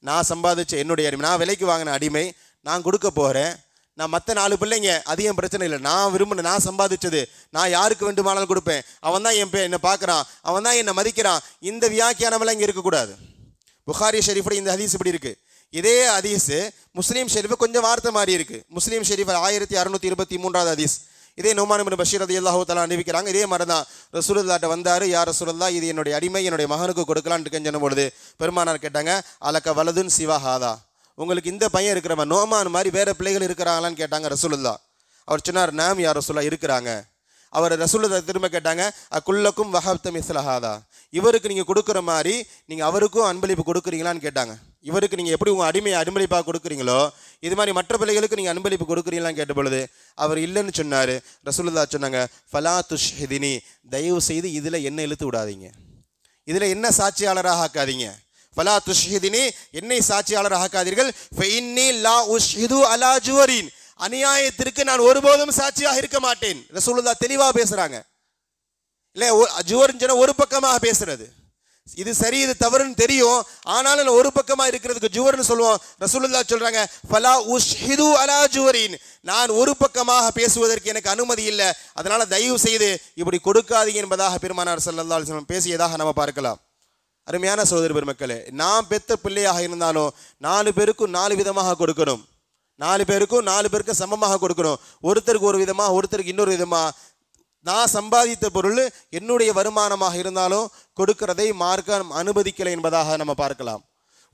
நான் சம்பாதிச்ச என்னுடைய அடிமை, நான் விலைக்கு வாங்கின அடிமை நான் கொடுக்க போகிறேன், நான் மற்ற 4 பிள்ளைங்க அதிகம் பிரச்சனை இல்லை, நான் விரும்பின நான் சம்பாதிச்சது நான் யாருக்கு வேண்டுமானாலும் கொடுப்பேன், அவன் தான் என்னை பார்க்குறான், அவன் தான் என்னை மதிக்கிறான், இந்த வியாக்கியானமெல்லாம் இங்கே இருக்கக்கூடாது. புகாரி ஷெரீஃபுடைய இந்த ஹதீஸ் இப்படி இருக்குது. இதே ஹதீஸ் முஸ்லீம் ஷெரீஃபு கொஞ்சம் வார்த்தை மாறி இருக்குது. முஸ்லீம் ஷெரீஃப் 1623வது ஹதீஸ். இதே நுஅமான் இப்னு பஷீர் ரலியல்லாஹு தஆலா அறிவிக்கிறாங்க. இதே மாதிரி தான் ரசூலுல்லாஹ்ட்ட வந்தார், யார் ரசூலுல்லாஹ், இது என்னுடைய அடிமை என்னுடைய மகனுக்கு கொடுக்கலான்னு இருக்கேன்னு சொன்ன பொழுது பெருமானார் கேட்டாங்க, அலக்க வலதுன் சிவா ஹாதா, உங்களுக்கு இந்த பையன் இருக்கிறவன் நோமான் மாதிரி வேறு பிள்ளைகள் இருக்கிறாங்களான்னு கேட்டாங்க ரசூலுல்லாஹ். அவர் சொன்னார், நாம் யார் ரசூலுல்லாஹ் இருக்கிறாங்க. அவர் ரசூலுல்லாஹ் திரும்ப கேட்டாங்க, அக்குல்லக்கும் வஹப்த மிஸ்லஹாதா, இவருக்கு நீங்கள் கொடுக்குற மாதிரி நீங்கள் அவருக்கும் அன்பளிப்பு கொடுக்குறீங்களான்னு கேட்டாங்க. இவருக்கு நீங்கள் எப்படி உங்கள் அடிமையை அன்பளிப்பாக கொடுக்குறீங்களோ இது மாதிரி மற்ற பிள்ளைகளுக்கு நீங்கள் அன்பளிப்பு கொடுக்குறீங்களான்னு கேட்ட பொழுது அவர் இல்லைன்னு சொன்னார். ரசூலுல்லாஹ் சொன்னாங்க, ஃபலா துஷ்ஹிதினி, தயவு செய்து இதில் என்ன இழுத்து விடாதீங்க, இதில் என்ன சாட்சியாளராக ஆக்காதீங்க. ஃபலா துஷ்ஹிதினி, என்னை சாட்சியாளராக ஆக்காதீர்கள். ஃபஇன்னி லா உஷ்ஹிது அலா ஜுவரின், அநியாயத்திற்கு நான் ஒருபோதும் சாட்சியாக இருக்க மாட்டேன். ரசூலுல்லாஹ் தெளிவாக பேசுகிறாங்க. இல்லை ஜுவர்ன்னு சொன்னால் ஒரு பக்கமாக பேசுறது, இது சரி இது தவறுன்னு தெரியும், ஆனாலும் ஒரு பக்கமாக இருக்கிறதுக்கு ஜுவர்னு சொல்லுவோம். ரசூலுல்லாஹ் சொல்றாங்க, ஃபலா உஷ்ஹிது அலா ஜுவரின், நான் ஒரு பக்கமாக பேசுவதற்கு எனக்கு அனுமதி இல்லை, அதனால தயவு செய்து இப்படி கொடுக்காதீங்க என்பதாக பெருமானார் ஸல்லல்லாஹு அலைஹி வஸல்லம் பேசியதாக நம்ம பார்க்கலாம். அருமையான சகோதர பெருமக்களே, நாம் பெற்ற பிள்ளையாக இருந்தாலும் 4 பேருக்கும் 4 விதமாக கொடுக்கணும், 4 பேருக்கும் 4 பேருக்கு சமமாக கொடுக்கணும். ஒருத்தருக்கு ஒரு விதமாக, ஒருத்தருக்கு இன்னொரு விதமாக. நான் சம்பாதித்த பொருள் என்னுடைய வருமானமாக இருந்தாலும் கொடுக்கிறதை மார்க்கம் அனுமதிக்கலை என்பதாக நம்ம பார்க்கலாம்.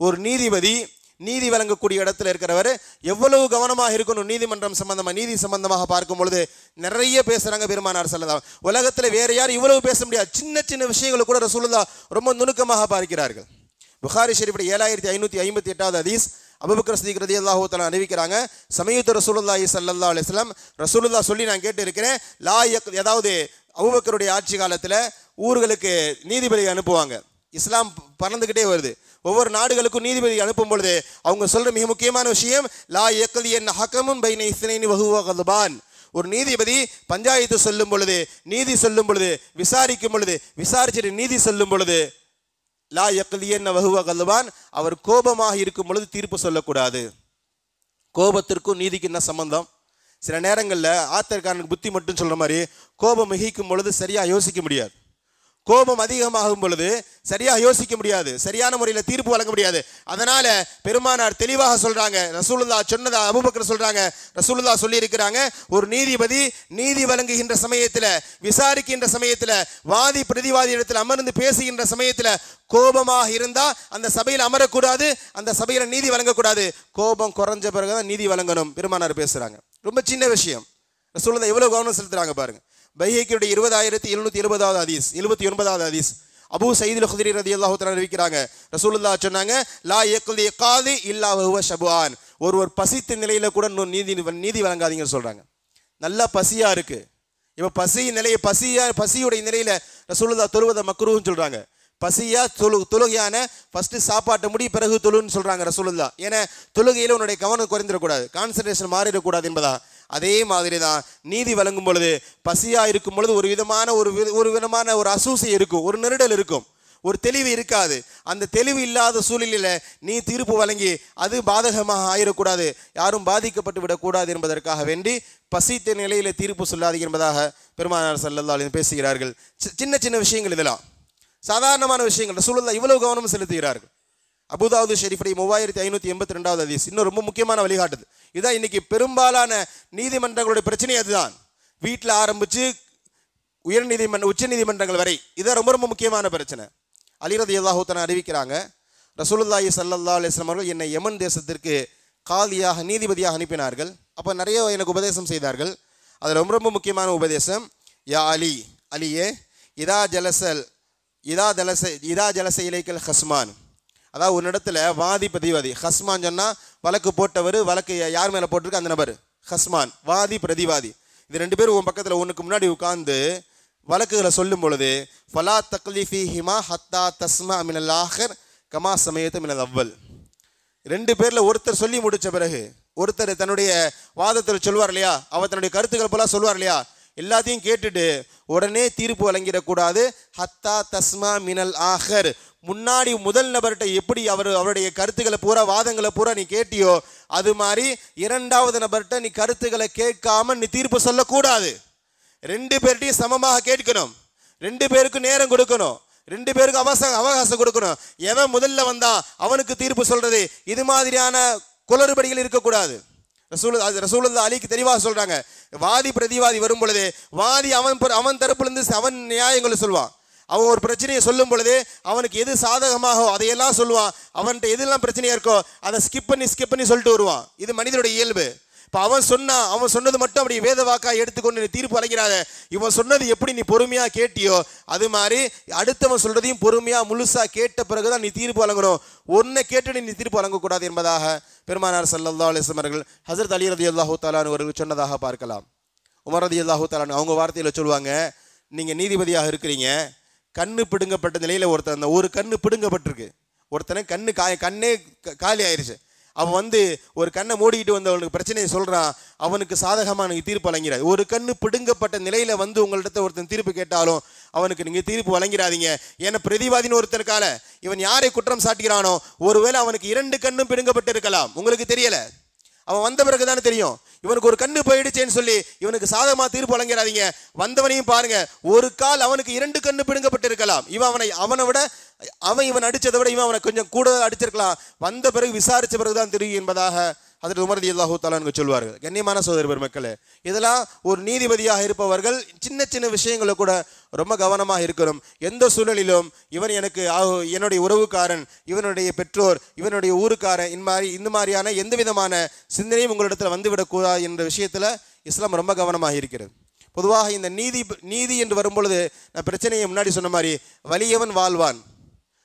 ஒரு நீதிபதி நீதி வழங்கக்கூடிய இடத்துல இருக்கிறவர் எவ்வளவு கவனமாக இருக்கணும் நீதிமன்றம் சம்பந்தமாக, நீதி சம்பந்தமாக பார்க்கும் பொழுது நிறைய பேசுகிறாங்க பெருமானார் ஸல்லல்லாஹு. உலகத்தில் வேறு யாரும் இவ்வளவு பேச முடியாது. சின்ன சின்ன விஷயங்களை கூட ரசூலுல்லாஹ் ரொம்ப நுணுக்கமாக பார்க்கிறார்கள். புகாரி ஷெரீஃபுடைய 7558வது ஹதீஸ், அபூபக்கர் சித்திக் ரலியல்லாஹு தஆலா அறிவிக்கிறாங்க, சமயத்து ரசூலுல்லாஹி ஸல்லல்லாஹு அலைஹி வஸல்லம், ரசூலுல்லாஹ் சொல்லி நான் கேட்டு இருக்கிறேன், அதாவது அபூபக்கருடைய ஆட்சி காலத்தில் ஊர்களுக்கு நீதிபதி அனுப்புவாங்க. இஸ்லாம் பறந்துக்கிட்டே வருது, ஒவ்வொரு நாடுகளுக்கும் நீதிபதி அனுப்பும் பொழுது அவங்க சொல்கிற மிக முக்கியமான விஷயம், லா யக்லி என் ஹக்கமுன் பைன இஸ்னைனி வஹுவ கல்பான், ஒரு நீதிபதி பஞ்சாயத்து சொல்லும் பொழுது, நீதி சொல்லும் பொழுது, விசாரிக்கும் பொழுது, விசாரிச்சுட்டு நீதி சொல்லும் பொழுது, லா யக்லியன் வஹுவ கல்பான், அவர் கோபமாக இருக்கும் பொழுது தீர்ப்பு சொல்லக்கூடாது. கோபத்திற்கும் நீதிக்கு என்ன சம்பந்தம்? சில நேரங்களில் ஆத்தர்காரனுக்கு புத்தி மட்டும் சொல்கிற மாதிரி கோபம் மிகிக்கும் பொழுது சரியாக யோசிக்க முடியாது, கோபம் அதிகமாகும் பொழுது சரியாக யோசிக்க முடியாது, சரியான முறையில் தீர்ப்பு வழங்க முடியாது. அதனால பெருமானார் தெளிவாக சொல்றாங்க, ரசூலுல்லாஹ் சொன்னதா அபூபக்கர் சொல்றாங்க, ரசூலுல்லாஹ் சொல்லி இருக்கிறாங்க, ஒரு நீதிபதி நீதி வழங்குகின்ற சமயத்தில், விசாரிக்கின்ற சமயத்தில், வாதி பிரதிவாதி இடத்தில் அமர்ந்து பேசுகின்ற சமயத்தில் கோபமாக இருந்தால் அந்த சபையில் அமரக்கூடாது, அந்த சபையில் நீதி வழங்கக்கூடாது. கோபம் குறைஞ்ச பிறகுதான் நீதி வழங்கணும் பெருமானார் பேசுறாங்க. ரொம்ப சின்ன விஷயம். ரசூலுல்லாஹ் எவ்வளவு கவனம் செலுத்துறாங்க பாருங்க. பைஹக்கியுடைய 20770வது ஹதீஸ், 79வது ஹதீஸ், அபூ சயீதுல் குத்ரி ரலியல்லாஹு தஆலா அறிவிக்கிறாங்க, ரசூலுல்லாஹ் சொன்னாங்க, லா யக்லி காதி இல்லா வஹுவ ஷபுஆன். ஒருவர் பசித்த நிலையில கூட நீதி வழங்காதீங்கன்னு சொல்றாங்க. நல்லா பசியா இருக்கு, இப்போ பசியுடைய நிலையில ரசூலுல்லாஹ் தொழுவதை மக்ரூஹ்னு சொல்றாங்க. பசியா தொழுகையான ஃபர்ஸ்ட் சாப்பாட்டை முடி, பிறகு தொழுன்னு சொல்றாங்க ரசூலுல்லாஹ். ஏன்னா தொழுகையில உன்னுடைய கவனம் குறைந்துடக்கூடாது, கான்சன்ட்ரேஷன் மாறிடக்கூடாது என்பதா. அதே மாதிரி தான் நீதி வழங்கும் பொழுது, பசியா இருக்கும் பொழுது ஒரு விதமான ஒரு அசூசி இருக்கும், ஒரு நெருடல் இருக்கும், ஒரு தெளிவு இருக்காது. அந்த தெளிவு இல்லாத சூழ்நிலையில நீ தீர்ப்பு வழங்கி அது பாதகமாக ஆயிடக்கூடாது, யாரும் பாதிக்கப்பட்டு விடக்கூடாது என்பதற்காக வேண்டி பசித்த நிலையில தீர்ப்பு சொல்லாதீங்க என்பதாக பெருமானார் ஸல்லல்லாஹு அலைஹி வஸல்லம் பேசுகிறார்கள். சின்ன சின்ன விஷயங்கள், இதெல்லாம் சாதாரணமான விஷயங்கள் ரசூலுல்லாஹ் இவ்வளவு கவனம் செலுத்துகிறார்கள். அபூதாவுது ஷெரீஃபுடைய 3582வது ஹதீஸ் இன்னும் ரொம்ப முக்கியமான வழிகாட்டுது. இதுதான் இன்னைக்கு பெரும்பாலான நீதிமன்றங்களுடைய பிரச்சனை. அதுதான் வீட்டில் ஆரம்பிச்சு உச்ச நீதிமன்றங்கள் வரை, இதுதான் ரொம்ப ரொம்ப முக்கியமான பிரச்சனை. அலி ரலியல்லாஹு தஆலா அறிவிக்கிறாங்க, ரசூலுல்லாஹி ஸல்லல்லாஹு அலைஹி வஸல்லம் அவர்கள் என்னை யமன் தேசத்திற்கு காதியாக, நீதிபதியாக அனுப்பினார்கள். அப்போ நிறைய எனக்கு உபதேசம் செய்தார்கள். அதில் ரொம்ப ரொம்ப முக்கியமான உபதேசம், யா அலி, அலியே, இதா ஜலச இலைக்கல் ஹஸ்மான். அதாவது ஒரு இடத்துல வாதி பிரதிவாதி, ஹஸ்மான் சொன்னால் வழக்கு போட்டவர், வழக்கு யார் மேலே போட்டிருக்கு அந்த நபர் ஹஸ்மான், வாதி பிரதிவாதி. இது ரெண்டு பேரும் உன் பக்கத்தில் ஒன்றுக்கு முன்னாடி உட்கார்ந்து வழக்குகளை சொல்லும் பொழுது, ஃபலா தக்லிஃபிஹிமா ஹத்தா தஸ்மா மினல் ஆஹர் கமா சமயத்து மினல் அவ்வல். ரெண்டு பேரில் ஒருத்தர் சொல்லி முடித்த பிறகு ஒருத்தர் தன்னுடைய வாதத்தில் சொல்வார் இல்லையா, அவர் தன்னுடைய கருத்துக்கள் போல சொல்வார் இல்லையா, எல்லாத்தையும் கேட்டுட்டு உடனே தீர்ப்பு வழங்கிடக்கூடாது. ஹத்தா தஸ்மா மினல் ஆஹர், முன்னாடி முதல் நபர்கிட்ட எப்படி அவருடைய கருத்துக்களை பூரா, வாதங்களை பூரா நீ கேட்டியோ, அது மாதிரி இரண்டாவது நபர்கிட்ட நீ கருத்துக்களை கேட்காம நீ தீர்ப்பு சொல்லக்கூடாது. ரெண்டு பேர்ட்டையும் சமமாக கேட்கணும், ரெண்டு பேருக்கும் நேரம் கொடுக்கணும், ரெண்டு பேருக்கு அவகாசம் கொடுக்கணும். எவன் முதல்ல வந்தா அவனுக்கு தீர்ப்பு சொல்றது, இது மாதிரியான குளறுபடிகள் இருக்கக்கூடாது. ரசூலுல்லாஹ் அலிக்கு தெளிவாக சொல்றாங்க, வாதி பிரதிவாதி வரும் பொழுது வாதி அவன் தரப்புலேருந்து அவன் நியாயங்களை சொல்வான். அவன் ஒரு பிரச்சனையை சொல்லும் பொழுது அவனுக்கு எது சாதகமாகோ அதையெல்லாம் சொல்லுவான், அவன்கிட்ட எதெல்லாம் பிரச்சனையா இருக்கோ அதை ஸ்கிப் பண்ணி சொல்லிட்டு வருவான். இது மனிதனுடைய இயல்பு. இப்போ அவன் சொன்னது மட்டும் அப்படி வேத வாக்கா எடுத்துக்கொண்டு நீ தீர்ப்பு வழங்கிறாத. இவன் சொன்னது எப்படி நீ பொறுமையாக கேட்டியோ அது மாதிரி அடுத்தவன் சொல்றதையும் பொறுமையாக முழுசாக கேட்ட பிறகுதான் நீ தீர்ப்பு வழங்கணும். ஒன்றை கேட்டுட்டு நீ தீர்ப்பு வழங்கக்கூடாது என்பதாக பெருமானார் ஸல்லல்லாஹு அலைஹி வஸல்லம் அவர்கள் ஹஸரத் அலி ரலியல்லாஹு தஆலா அவர்கள் சொன்னதாக பார்க்கலாம். உமர் ரலியல்லாஹு தஆலா அவங்க வார்த்தையில் சொல்லுவாங்க, நீங்கள் நீதிபதியாக இருக்கிறீங்க, கண்ணு பிடுங்கப்பட்ட நிலையில் ஒருத்தர், அந்த ஒரு கண்ணு பிடுங்கப்பட்டிருக்கு, ஒருத்தனை கண்ணே காலி ஆயிடுச்சு, அவன் ஒரு கண்ணை மூடிக்கிட்டு அவனுக்கு பிரச்சனையை சொல்கிறான், அவனுக்கு சாதகமாக நீங்கள் தீர்ப்பு வழங்கிறார். ஒரு கண்ணு பிடுங்கப்பட்ட நிலையில் உங்கள்கிட்ட ஒருத்தன் தீர்ப்பு கேட்டாலும் அவனுக்கு நீங்கள் தீர்ப்பு வழங்கிறாதீங்க. ஏன்னா பிரதிவாதின்னு ஒருத்தருக்கால இவன் யாரை குற்றம் சாட்டுகிறானோ ஒருவேளை அவனுக்கு 2 கண்ணும் பிடுங்கப்பட்டு இருக்கலாம், உங்களுக்கு தெரியலை, அவன் வந்த பிறகு தானே தெரியும். இவனுக்கு ஒரு கண்ணு போயிடுச்சேன்னு சொல்லி இவனுக்கு சாதகமாக தீர்ப்பு வழங்கிறாதீங்க. வந்தவனையும் பாருங்க, ஒரு கால் அவனுக்கு 2 கண்ணு பிடுங்கப்பட்டு இருக்கலாம், அவன் இவன் அடித்ததை விட இவன் அவனை கொஞ்சம் கூடுதல் அடிச்சிருக்கலாம், வந்த பிறகு விசாரித்த பிறகுதான் தெரியும் என்பதாக ஹஜ்ரத் உமர் ரலியல்லாஹு தஆலா சொல்வார்கள். கண்ணியமான சகோதர பெருமக்களே, இதெல்லாம் ஒரு நீதிபதியாக இருப்பவர்கள் சின்ன சின்ன விஷயங்களை கூட ரொம்ப கவனமாக இருக்கணும். எந்த சூழலிலும் இவன் எனக்கு என்னுடைய உறவுக்காரன், இவனுடைய பெற்றோர், இவனுடைய ஊருக்காரன், இந்த மாதிரியான எந்த விதமான சிந்தனையும் உங்களிடத்தில் வந்துவிடக்கூடாது என்ற விஷயத்தில் இஸ்லாம் ரொம்ப கவனமாக இருக்கிறது. பொதுவாக இந்த நீதி என்று வரும்பொழுது நான் பிரச்சனையை முன்னாடி சொன்ன மாதிரி, வலியவன் வாழ்வான்,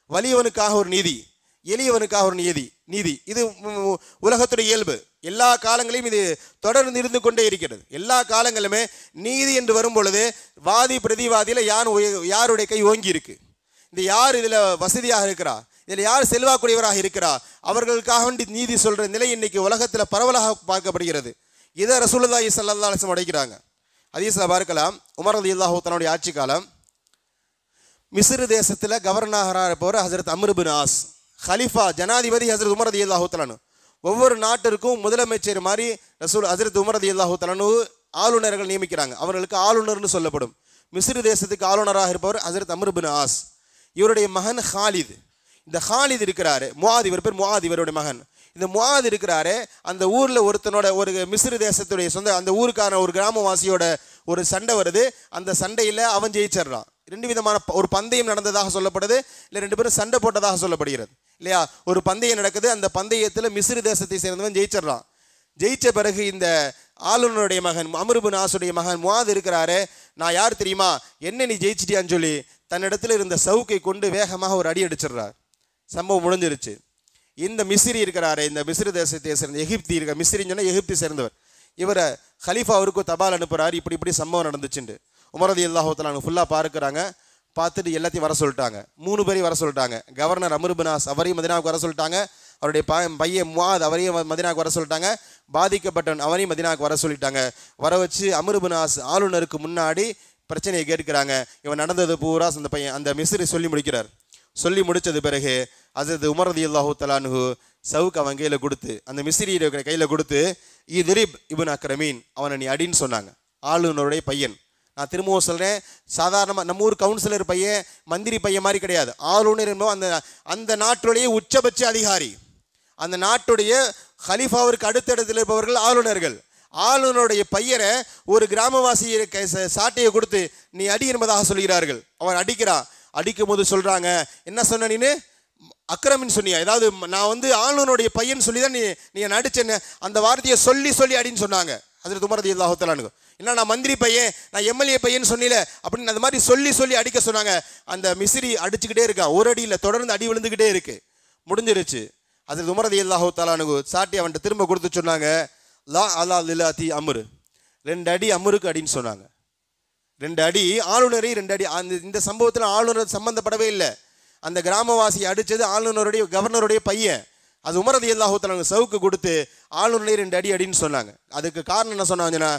வலியவனுக்காக ஒரு நீதி, எளியவனுக்காக ஒரு நீதி, இது உலகத்துடைய இயல்பு. எல்லா காலங்களையும் இது தொடர்ந்து இருந்து கொண்டே இருக்கிறது. எல்லா காலங்களுமே நீதி என்று வரும் பொழுது வாதி பிரதிவாதியில் யாருடைய கை ஓங்கி இருக்கு, இந்த யார் இதில் வசதியாக இருக்கிறா, இதில் யார் செல்வாக்குடையவராக இருக்கிறா, அவர்களுக்காக வேண்டி நீதி சொல்கிற நிலை இன்னைக்கு உலகத்தில் பரவலாக பார்க்கப்படுகிறது. இதை ரசூலுல்லாஹி ஸல்லல்லாஹு அலைஹி வஸல்லம் உடைக்கிறாங்க. ஹதீஸ்ல பார்க்கலாம், உமர் ரலியல்லாஹு தஆலாவுடைய ஆட்சி காலம், மிஸ்ர் தேசத்தில் கவர்னராக இருப்பவர் ஹஜ்ரத் அம்ர் பின் ஆஸ், ஹலிஃபா ஜனாதிபதி ஹஜ்ரத் உமர் ரலியல்லாஹு தஆலா. ஒவ்வொரு நாட்டிற்கும் முதலமைச்சர் மாதிரி ஹஜ்ரத் உமர் ரலியல்லாஹு தஆலா ஆளுநர்கள் நியமிக்கிறாங்க, அவர்களுக்கு ஆளுநர்னு சொல்லப்படும். மிஸ்ர் தேசத்துக்கு ஆளுநராக இருப்பவர் ஹஜ்ரத் அம்ர் பின் ஆஸ். இவருடைய மகன் ஹாலித். இந்த ஹாலித் இருக்கிறாரு, முஆத், இவர் பேர் முஆத், இவருடைய மகன். இந்த முஆத் இருக்கிறாரு, அந்த ஊரில் ஒருத்தனோட, ஒரு மிஸ்ர் தேசத்துடைய அந்த ஊருக்கான ஒரு கிராமவாசியோட ஒரு சண்டை வருது. அந்த சண்டையில் அவன் ஜெயிச்சிடறான். 2 விதமான ஒரு பந்தயம் நடந்ததாக சொல்லப்படுது, இல்லை 2 பேரும் சண்டை போட்டதாக சொல்லப்படுகிறது இல்லையா. ஒரு பந்தயம் நடக்குது, அந்த பந்தயத்தில் மிஸ்ர் தேசத்தை சேர்ந்தவன் ஜெயிச்சிடறான். ஜெயிச்ச பிறகு இந்த ஆளுநருடைய மகன் அம்ர் இப்னு ஆஸுடைய மகன் முஆத் இருக்கிறாரு, நான் யார் தெரியுமா, என்ன நீ ஜெயிச்சிட்டியான்னு சொல்லி தன்னிடத்தில் இருந்த சவுக்கை கொண்டு வேகமாக ஒரு அடி அடிச்சிடுறார். சம்பவம் முடிஞ்சிருச்சு. இந்த மிஸ்ரி இருக்கிறாரு, இந்த மிஸ்ரி தேசத்தை சேர்ந்த எகிப்தி இருக்க, மிஸ்ரின்னு சொன்னால் எகிப்தி சேர்ந்தவர், இவரை ஹலீஃபாவுக்கு தபால் அனுப்புகிறார். இப்படி சம்பவம் நடந்துச்சுண்டு உமர் ரலியல்லாஹு தஆலா அன்ஹு ஃபுல்லாக பார்க்குறாங்க. பார்த்துட்டு எல்லாத்தையும் வர சொல்லிட்டாங்க. 3 பேரையும் வர சொல்லிட்டாங்க. கவர்னர் அம்ர் இப்னு ஆஸ் அவரையும் மதீனாவுக்கு வர சொல்லிட்டாங்க. அவருடைய பையன் முஆத் அவரையும் மதீனாவுக்கு வர சொல்லிட்டாங்க. பாதிக்கப்பட்டவன் அவனையும் மதீனாவுக்கு வர சொல்லிட்டாங்க. வர வச்சு அம்ர் இப்னு ஆஸ் ஆளுநருக்கு முன்னாடி பிரச்சனையை கேட்கிறாங்க. இவன் நடந்தது பூரா அந்த பையன் அந்த மிஸ்ரி சொல்லி முடிக்கிறார். சொல்லி முடித்தது பிறகு ஹஸரத் உமர் ரலியல்லாஹு தஆலா அன்ஹு சவுக் அவன் கையில் கொடுத்து, அந்த மிஸ்ரி இருக்கிற கையில் கொடுத்து, இத்ரிப் இப்னு அக்ரமீன், அவனை நீ அடின்னு சொன்னாங்க. ஆளுநருடைய பையன். நான் திரும்பவும் சொல்கிறேன், சாதாரணமாக நம்ம ஊர் கவுன்சிலர் பையன் மந்திரி பையன் மாதிரி கிடையாது. ஆளுநர் என்பது அந்த நாட்டுடைய உச்சபட்ச அதிகாரி. அந்த நாட்டுடைய ஹலீஃபாவிற்கு அடுத்தடத்தில் இருப்பவர்கள் ஆளுநர்கள். ஆளுநருடைய பையனை ஒரு கிராமவாசியை சாட்டையை கொடுத்து நீ அடி என்பதாக சொல்கிறார்கள். அவன் அடிக்கிறான். அடிக்கும் போது சொல்கிறாங்க, என்ன சொன்ன நீனு, அக்ரமின்னு சொன்னியா, ஏதாவது நான் ஆளுநருடைய பையன் சொல்லி தான் நீ என்ன அடிச்சேன்னு அந்த வார்த்தையை சொல்லி அடின்னு சொன்னாங்க. ஹஸரத் உமர் ரலியல்லாஹு தஆலா அன்ஹு. என்ன நான் மந்திரி பையன், நான் எம்எல்ஏ பையன் சொன்னில அப்படின்னு அந்த மாதிரி சொல்லி அடிக்க சொன்னாங்க. அந்த மிஸ்ரி அடிச்சுக்கிட்டே இருக்கான். ஒரு அடி இல்லை, தொடர்ந்து அடி விழுந்துக்கிட்டே இருக்கு. முடிஞ்சிருச்சு. ஹஸரத் உமர் ரலியல்லாஹு தஆலா அன்ஹு சாட்டி அவன்கிட்ட திரும்ப கொடுத்து சொன்னாங்க, லா அலா லிலாத்தி அம்ர், 2 அடி அம்ருக்கு அடின்னு சொன்னாங்க. 2 அடி ஆளுநரை 2 அடி. இந்த சம்பவத்தில் ஆளுநர் சம்பந்தப்படவே இல்லை. அந்த கிராமவாசியை அடித்தது ஆளுநருடைய கவர்னருடைய பையன். அது உமர் ரலியல்லாஹு தஆலா சவுக்கு கொடுத்து ஆளுநரை 2 அடி அடின்னு சொன்னாங்க. அதுக்கு காரணம் என்ன சொன்னாங்கன்னா,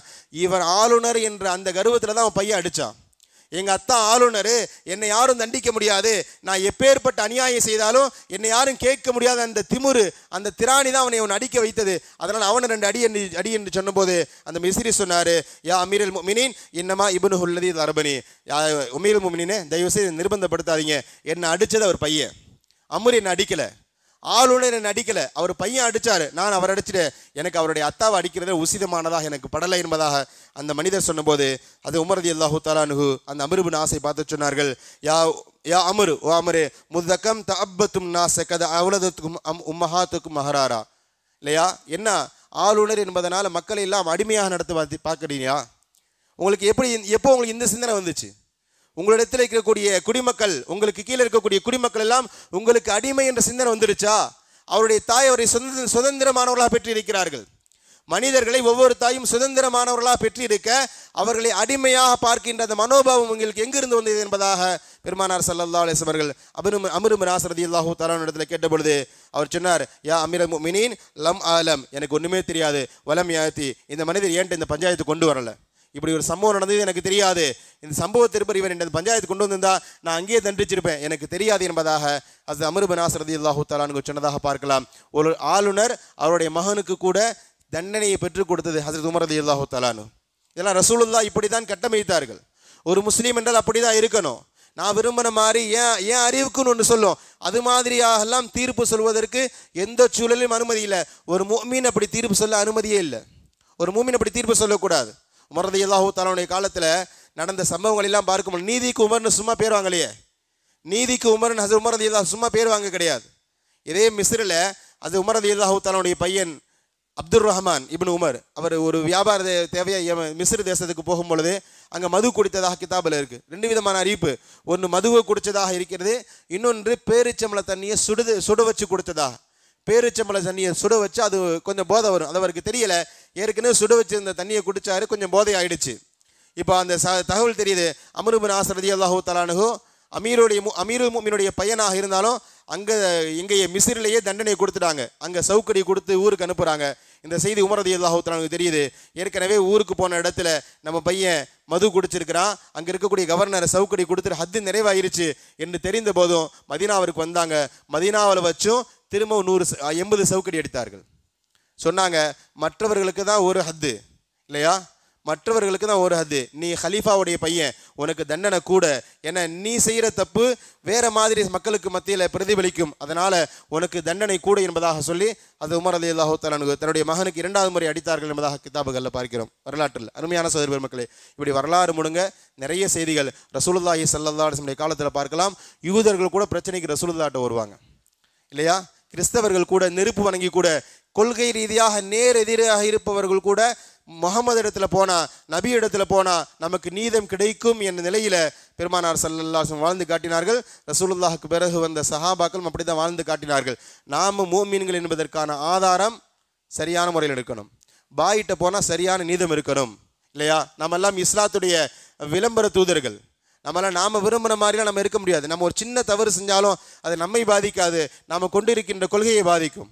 இவன் ஆளுநர் என்ற அந்த கர்வத்தில் தான் அவன் பையன் அடித்தான். எங்கள் அத்தா ஆளுநர், என்னை யாரும் தண்டிக்க முடியாது, நான் எப்பேற்பட்ட அநியாயம் செய்தாலும் என்னை யாரும் கேட்க முடியாத அந்த திமுரு, அந்த திராணி தான் அவனை அடிக்க வைத்தது. அதனால் அவனை 2 அடி என்று சொன்னபோது அந்த மிஸ்ரி சொன்னார், யா அமீருல் முஃமினீன் இன்னமா இப்னு ஹுல்லதி தரபனி, அமீருல் முஃமினீனே தயவுசெய்து நிர்பந்தப்படுத்தாதீங்க, என்னை அடித்தது அவர் பையன், அம்ர் என்னை அடிக்கலை, ஆளுநர் என்னை அடிக்கலை, அவர் பையன் அடித்தார், நான் அவர் அடிச்சுட்டு எனக்கு அவருடைய அத்தாவை அடிக்கிறது உசிதமானதாக எனக்கு படலை என்பதாக அந்த மனிதர் சொன்னபோது அது உமர் ரலியல்லாஹு தஆலா அன்ஹு அந்த அம்ர் இப்னு ஆஸை பார்த்து சொன்னார்கள், யா அம்ர், ஓ அம்ரே, முத்தக்கம் தஅப்பத்தும் நாஸ கத அவ்லதத்துக்கும் உம்மஹாத்துக்கும் மஹராரா, இல்லையா, என்ன ஆளுநர் என்பதனால் மக்களை எல்லாம் அடிமையாக நடத்த பார்க்குறீங்களா? உங்களுக்கு எப்போ உங்களுக்கு இந்த சிந்தனை வந்துச்சு? உங்களிடத்தில் இருக்கக்கூடிய குடிமக்கள், உங்களுக்கு கீழே இருக்கக்கூடிய குடிமக்கள் எல்லாம் உங்களுக்கு அடிமை என்ற சிந்தனை வந்துடுச்சா? அவருடைய தாய் அவரை சுதந்திரமானவர்களாக பெற்றிருக்கிறார்கள். மனிதர்களை ஒவ்வொரு தாயும் சுதந்திரமானவர்களாக பெற்றிருக்க அவர்களை அடிமையாக பார்க்கின்ற அந்த மனோபாவம் உங்களுக்கு எங்கிருந்து வந்தது என்பதாக பெருமானார் ஸல்லல்லாஹு அலைஹி வஸல்லம் அவர்கள் அம்ர் இப்னு ஆஸ் ரலியல்லாஹு தஆலா இடத்துல கேட்டபொழுது அவர் சொன்னார், யா அமீருல் முஃமினீன் லம் ஆலம், எனக்கு ஒன்றுமே தெரியாது, வலம் யாத்தி, இந்த மனிதர் ஏன்ட்டு இந்த பஞ்சாயத்து கொண்டு வரல, இப்படி ஒரு சம்பவம் நடந்தது எனக்கு தெரியாது, இந்த சம்பவத்திற்கு இவர் இந்த பஞ்சாயத்து கொண்டு வந்திருந்தா நான் அங்கேயே தண்டிச்சிருப்பேன், எனக்கு தெரியாது என்பதாக அது அம்ர் இப்னு ஆஸ் ரலியல்லாஹு தஆலா அன்ஹு சொன்னதாக பார்க்கலாம். ஒரு ஆளுநர் அவருடைய மகனுக்கு கூட தண்டனையை பெற்றுக் கொடுத்தது ஹஸரத் உமர் ரலியல்லாஹு தஆலா அன்ஹு. இதெல்லாம் ரசூலுல்லாஹ் இப்படி தான் கட்டமைத்தார்கள். ஒரு முஸ்லீம் என்றால் அப்படி தான் இருக்கணும். நான் விரும்பின மாதிரி ஏன் அறிவுக்குன்னு ஒன்று சொல்லும், அது மாதிரியாகலாம் தீர்ப்பு சொல்வதற்கு எந்த சூழலிலும் அனுமதி இல்லை. ஒரு முஃமின் அப்படி தீர்ப்பு சொல்ல அனுமதியே இல்லை. ஒரு முஃமின் அப்படி தீர்ப்பு சொல்லக்கூடாது. உமர் ரலியல்லாஹு தஆலாவுடைய காலத்தில் நடந்த சம்பவங்கள் எல்லாம் பார்க்கும்போது நீதிக்கு உமர்னு சும்மா பேர் வாங்கலையே, நீதிக்கு உமர்னு ஹஸரத் உமர் ரலியல்லாஹு சும்மா பேர் வாங்க கிடையாது. இதே மிஸ்ரில் அது உமர் ரலியல்லாஹு தஆலாவுடைய பையன் அப்துர் ரஹ்மான் இப்னு உமர், அவர் ஒரு வியாபார தேவையாக மிஸ்ர் தேசத்துக்கு போகும்பொழுது அங்கே மது குடித்ததாக கிதாபில் இருக்குது. 2 விதமான அறிவிப்பு. ஒன்று மதுவை குடித்ததாக இருக்கிறது, இன்னொன்று பேரிச்சம்பள தண்ணியை சுட வச்சு கொடுத்ததாக. பேரிச்சம்பள தண்ணியை சுட வச்சு அது கொஞ்சம் போதை வரும், அது அவருக்கு தெரியலை. ஏற்கனவே சுட வச்சு இந்த தண்ணியை குடித்தாரு, கொஞ்சம் போதை ஆயிடுச்சு. இப்போ அந்த தகவல் தெரியுது. அம்ர் இப்னு ஆஸ் ரலியல்லாஹு தஆலா அன்ஹு அமீருல் முஃமினுடைய பையனாக இருந்தாலும் எங்கேயே மிஸ்ரிலேயே தண்டனை கொடுத்துட்டாங்க. அங்கே சவுக்கடி கொடுத்து ஊருக்கு அனுப்புகிறாங்க. இந்த செய்தி உமர் ரலியல்லாஹு தஆலா அன்ஹு தெரியுது. ஏற்கனவே ஊருக்கு போன இடத்துல நம்ம பையன் மது குடிச்சிருக்கிறான், அங்கே இருக்கக்கூடிய கவர்னரை சவுக்கடி கொடுத்துட்டு ஹத்து நிறைவாயிருச்சு என்று தெரிந்த போதும் மதீனாவிற்கு வந்தாங்க. மதீனாவில் வச்சும் திரும்ப 180 சவுக்கடி எடுத்தார்கள். சொன்னாங்க, மற்றவர்களுக்கு தான் ஒரு ஹத்து இல்லையா, மற்றவர்களுக்கு தான் ஒரு ஹத்து, நீ ஹலீஃபாவுடைய பையன், உனக்கு தண்டனை கூட, ஏன்னா நீ செய்கிற தப்பு வேற மாதிரி மக்களுக்கு மத்தியில் பிரதிபலிக்கும், அதனால் உனக்கு தண்டனை கூட என்பதாக சொல்லி அது உமர் ரலியல்லாஹு தஆலா அன்ஹு தன்னுடைய மகனுக்கு 2வது முறை அடித்தார்கள் என்பதாக கிதாபுகளில் பார்க்கிறோம், வரலாற்றில். அருமையான சகோதர பெருமக்களே, இப்படி வரலாறு முழுங்க நிறைய செய்திகள் ரசூலுல்லாஹி ஸல்லல்லாஹு அலைஹி வஸல்லம் காலத்தில் பார்க்கலாம். யூதர்கள் கூட பிரச்சனைக்கு ரசூலுல்லாஹ்ட்ட வருவாங்க இல்லையா, கிறிஸ்தவர்கள் கூட நெருப்பு வணங்கி கூட கொள்கை ரீதியாக நேர் எதிராக இருப்பவர்கள் கூட முகமது இடத்துல போனா, நபி இடத்துல போனா நமக்கு நீதம் கிடைக்கும் என்ற நிலையில பெருமானார் ஸல்லல்லாஹு அலைஹி வஸல்லம் வாழ்ந்து காட்டினார்கள். ரசூலுல்லாஹுக்கு பிறகு வந்த சஹாபாக்களும் அப்படிதான் வாழ்ந்து காட்டினார்கள். நாம மூமின்கள் என்பதற்கான ஆதாரம் சரியான முறையில் இருக்கணும். பாயிட்ட போனா சரியான நீதம் இருக்கணும் இல்லையா? நம்ம எல்லாம் இஸ்லாத்துடைய விளம்பர தூதர்கள். நாம விரும்புகிற மாதிரிலாம் நம்ம இருக்க முடியாது. நம்ம ஒரு சின்ன தவறு செஞ்சாலும் அது நம்மை பாதிக்காது, நாம கொண்டிருக்கின்ற கொள்கையை பாதிக்கும்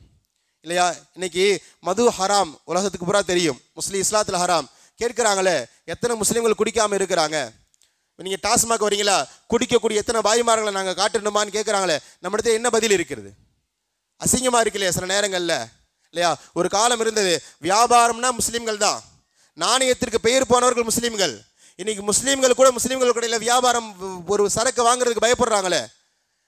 இல்லையா? இன்னைக்கு மது ஹராம் உலகத்துக்கு பூரா தெரியும். இஸ்லாத்தில் ஹராம். கேட்குறாங்களே, எத்தனை முஸ்லீம்கள் குடிக்காமல் இருக்கிறாங்க? நீங்கள் டாஸ்மாக் வரீங்களா, குடிக்கக்கூடிய எத்தனை பாய்மார்களை நாங்கள் காட்டணுமான்னு கேட்குறாங்களே, நம்ம இடத்துல என்ன பதில் இருக்கிறது? அசிங்கமாக இருக்கு இல்லையா சில நேரங்களில் இல்லையா? ஒரு காலம் இருந்தது, வியாபாரம்னா முஸ்லீம்கள் தான், நாணயத்திற்கு பெயர் போனவர்கள் முஸ்லீம்கள். இன்னைக்கு முஸ்லீம்கள் கூட முஸ்லீம்கள் கடையில் வியாபாரம் ஒரு சரக்கு வாங்குறதுக்கு பயப்படுறாங்களே.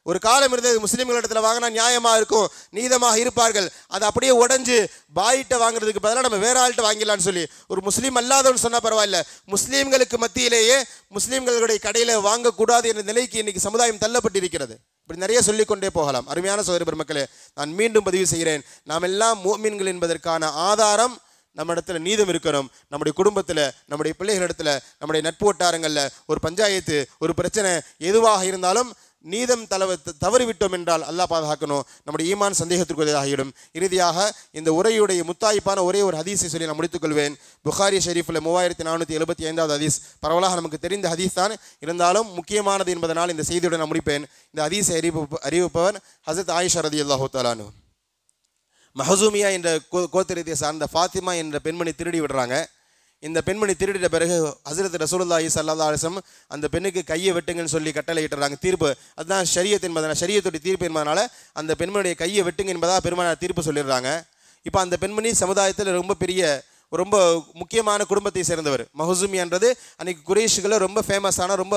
ஒரு காலம் இருந்தது, முஸ்லீம்கள் இடத்துல வாங்கினா நியாயமாக இருக்கும், நீதமாக இருப்பார்கள். அது அப்படியே உடஞ்சி பாயிட்ட வாங்குறதுக்கு பதிலாக நம்ம வேற ஆள்கிட்ட வாங்கிடலான்னு சொல்லி ஒரு முஸ்லீம் அல்லாதவன்னு சொன்னால் பரவாயில்ல, முஸ்லீம்களுக்கு மத்தியிலேயே முஸ்லீம்களுடைய கடையில் வாங்கக்கூடாது என்ற நிலைக்கு இன்னைக்கு சமுதாயம் தள்ளப்பட்டிருக்கிறது. இப்படி நிறைய சொல்லிக்கொண்டே போகலாம். அருமையான சகோதர பெருமக்களே, நான் மீண்டும் பதிவு செய்கிறேன், நாம் எல்லாம் முஃமின்கள் என்பதற்கான ஆதாரம் நம்ம இடத்துல நீதம் இருக்கணும். நம்முடைய குடும்பத்தில், நம்முடைய பிள்ளைகளிடத்தில், நம்முடைய நட்பு வட்டாரங்களில் ஒரு பஞ்சாயத்து, ஒரு பிரச்சனை எதுவாக இருந்தாலும் நீதம் தவறிவிட்டோம் என்றால் அல்லாஹ் பாதுகாக்கணும். நம்முடைய ஈமான் சந்தேகத்திற்குரியதாகிடும். இறுதியாக இந்த உரையுடைய முத்தாய்ப்பான ஒரே ஒரு ஹதீஸை சொல்லி நான் முடித்துக்கொள்வேன். புகாரி ஷெரீஃபில் 3475வது ஹதீஸ். பரவலாக நமக்கு தெரிந்த ஹதீஸ் தான், இருந்தாலும் முக்கியமானது என்பதனால் இந்த செய்தியுடன் நான் முடிப்பேன். இந்த ஹதீஸை அறிவிப்பவர் ஹஸரத் ஆயிஷா ரலியல்லாஹு தஆலா அன்ஹா. மஹசூமியா என்ற கோத்திரத்தை சார்ந்த ஃபாத்திமா என்ற பெண்மணி திருடி விடுறாங்க. இந்த பெண்மணி திருடிட்ட பிறகு ஹஸரத் ரசூலுல்லாஹி ஸல்லல்லாஹு அலைஹி வஸல்லம் அந்த பெண்ணுக்கு கையை வெட்டுங்கன்னு சொல்லி கட்டளை இட்டுறாங்க. தீர்ப்பு அதுதான் ஷரியத் என்பதனால், ஷரியத்துடைய தீர்ப்பு என்பதனால அந்த பெண்மணியுடைய கையை வெட்டுங்க என்பதாக பெருமானார் தீர்ப்பு சொல்லிடுறாங்க. இப்போ அந்த பெண்மணி சமுதாயத்தில் ரொம்ப முக்கியமான குடும்பத்தை சேர்ந்தவர். மஹசூமியான்றது அன்றைக்கி குறைஷிகளை ரொம்ப ஃபேமஸான, ரொம்ப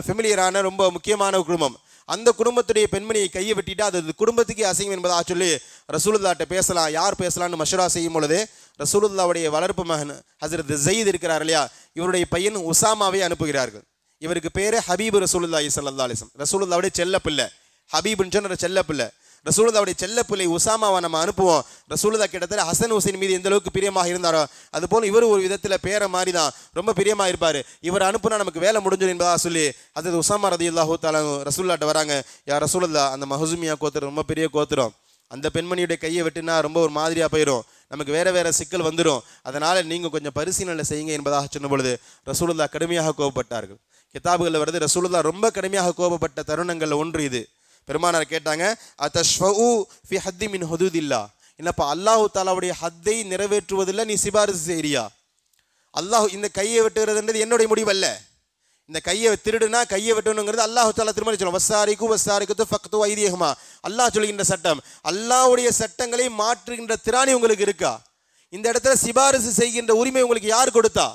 ஃபெமிலியரான, ரொம்ப முக்கியமான குடும்பம். அந்த குடும்பத்துடைய பெண்மணியை கையை வெட்டிட்டா அது குடும்பத்துக்கே அசிங்கம் என்பதாக சொல்லி ரசூலுல்லாஹ்ட்ட பேசலாம், யார் பேசலான்னு மஷூரா செய்யும் பொழுது ரசூலுல்லாஹ்வுடைய வளர்ப்பு மகன் ஹஸரத் ஸைத் இருக்கிறார் இல்லையா, இவருடைய பையன் உசாமாவை அனுப்புகிறார்கள். இவருக்கு பேர் ஹபீப் ரசூலுல்லாஹி ஸல்லல்லாஹு அலைஹி வஸல்லம். ரசூலுல்லாஹ்வுடைய செல்ல பிள்ளை, ஹபீப்னு சொன்ன செல்ல பிள்ளை. ரசூலுல்லாஹ்வுடைய செல்ல பிள்ளை உசாமாவை நம்ம அனுப்புவோம். ரசூலுல்லாஹ் கிட்டத்தட்ட ஹசன் ஹுசைன் மீது எந்த அளவுக்கு பிரியமாக இருந்தாரோ அதுபோல் இவர் ஒரு விதத்தில் பேரை மாதிரி தான் ரொம்ப பிரியமாக இருப்பார். இவர் அனுப்புனா நமக்கு வேலை முடிஞ்சிடும் என்பதாக சொல்லி அது உசாமா ரலியல்லாஹு தஆலா ரசூலுல்லாஹ்ட்ட வராங்க. யா ரசூலுல்லாஹ், அந்த மஹசூமியா கோத்திரம் ரொம்ப பெரிய கோத்திரம், அந்த பெண்மணியுடைய கையை வெட்டினா ரொம்ப ஒரு மாதிரியாக போயிடும், நமக்கு வேற சிக்கல் வந்துடும், அதனால் நீங்கள் கொஞ்சம் பரிசீலனை செய்யுங்க என்பதாக சொன்ன பொழுது ரசூலுல்லாஹ் கடுமையாக கோபப்பட்டார்கள். கிதாபுகளில் வருது, ரசூலுல்லாஹ் ரொம்ப கடுமையாக கோபப்பட்ட தருணங்களில் ஒன்று இது. பெருமானார் கேட்டாங்க, அதஷ்ஃபஉ ஃபி ஹத்தி மின் ஹுதூதில்லாஹ், என்னப்பா அல்லாஹு தஆலாவுடைய ஹத்தை நிறைவேற்றுவதில்லை நீ சிபாரிசு செய்றியா? அல்லாஹ் இந்த கையை வெட்டுகிறதுன்றது என்னுடைய முடிவல்ல. இந்த கையை திருடுனா கையை வெட்டணுங்கிறது அல்லாஹு தஆலா திருமணி சொல்லுவோம். வஸ்ஸாரிக்கு ஃபக்து ஐதியஹுமா, அல்லாஹ் சொல்லுகின்ற சட்டம். அல்லாஹ்வுடைய சட்டங்களை மாற்றுகின்ற திராணி உங்களுக்கு இருக்கா? இந்த இடத்துல சிபாரிசு செய்கின்ற உரிமை உங்களுக்கு யார் கொடுத்தா?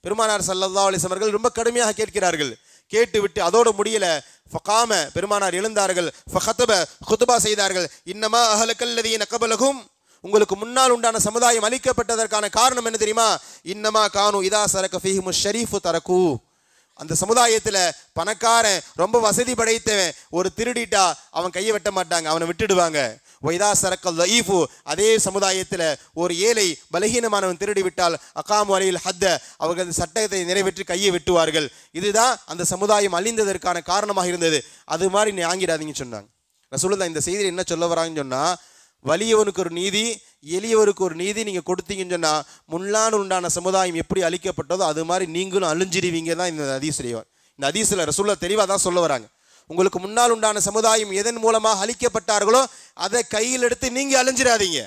பெருமானார் ஸல்லல்லாஹு அலைஹி வஸல்லம் அவர்கள் ரொம்ப கடுமையாக கேட்கிறார்கள். கேட்டுவிட்டு அதோடு முடியல, ஃபகாம பெருமானார் எழுந்தார்கள், ஃபகதப குத்பா செய்தார்கள். இன்னமா அஹலக்கல்லதீன கபலகும், உங்களுக்கு முன்னால் உண்டான சமுதாயம் அழிக்கப்பட்டதற்கான காரணம் என்ன தெரியுமா? இன்னமா கானு இதா சரக ஃபீஹிமுஷ் ஷரீஃபு தரகு, அந்த சமுதாயத்தில் பணக்காரன் ரொம்ப வசதி படைத்தவன் ஒரு திருடிட்டா அவன் கையை வெட்ட மாட்டாங்க, அவனை விட்டுடுவாங்க. வைதா சரக்கல் லஈஃபு, அதே சமுதாயத்தில் ஒரு ஏழை பலகீனமானவன் திருடி விட்டால் அகாமு அலையில் ஹத்த, அவர்கள் அந்த சட்டத்தை நிறைவேற்றி கையை வெட்டுவார்கள். இதுதான் அந்த சமுதாயம் அழிந்ததற்கான காரணமாக இருந்தது. அது மாதிரி நீ ஆங்கிடாதீங்கன்னு சொன்னாங்க. ரசூலுல்லாஹ் இந்த செய்தியில் என்ன சொல்ல வராங்கன்னு சொன்னால், வலியவனுக்கு ஒரு நீதி, எளியவருக்கு ஒரு நீதி நீங்கள் கொடுத்தீங்கன்னு சொன்னால் முன்னாள் உண்டான சமுதாயம் எப்படி அழிக்கப்பட்டதோ அது மாதிரி நீங்களும் அழிஞ்சிருவீங்க தான் இந்த ஹதீஸ். இந்த ஹதீஸில் ரசூலுல்லாஹ் தெளிவாக தான் சொல்ல வராங்க. உங்களுக்கு முன்னால் உண்டான சமுதாயம் எதன் மூலமாக அழிக்கப்பட்டார்களோ அதை கையில் எடுத்து நீங்கள் அழிஞ்சிடாதீங்க,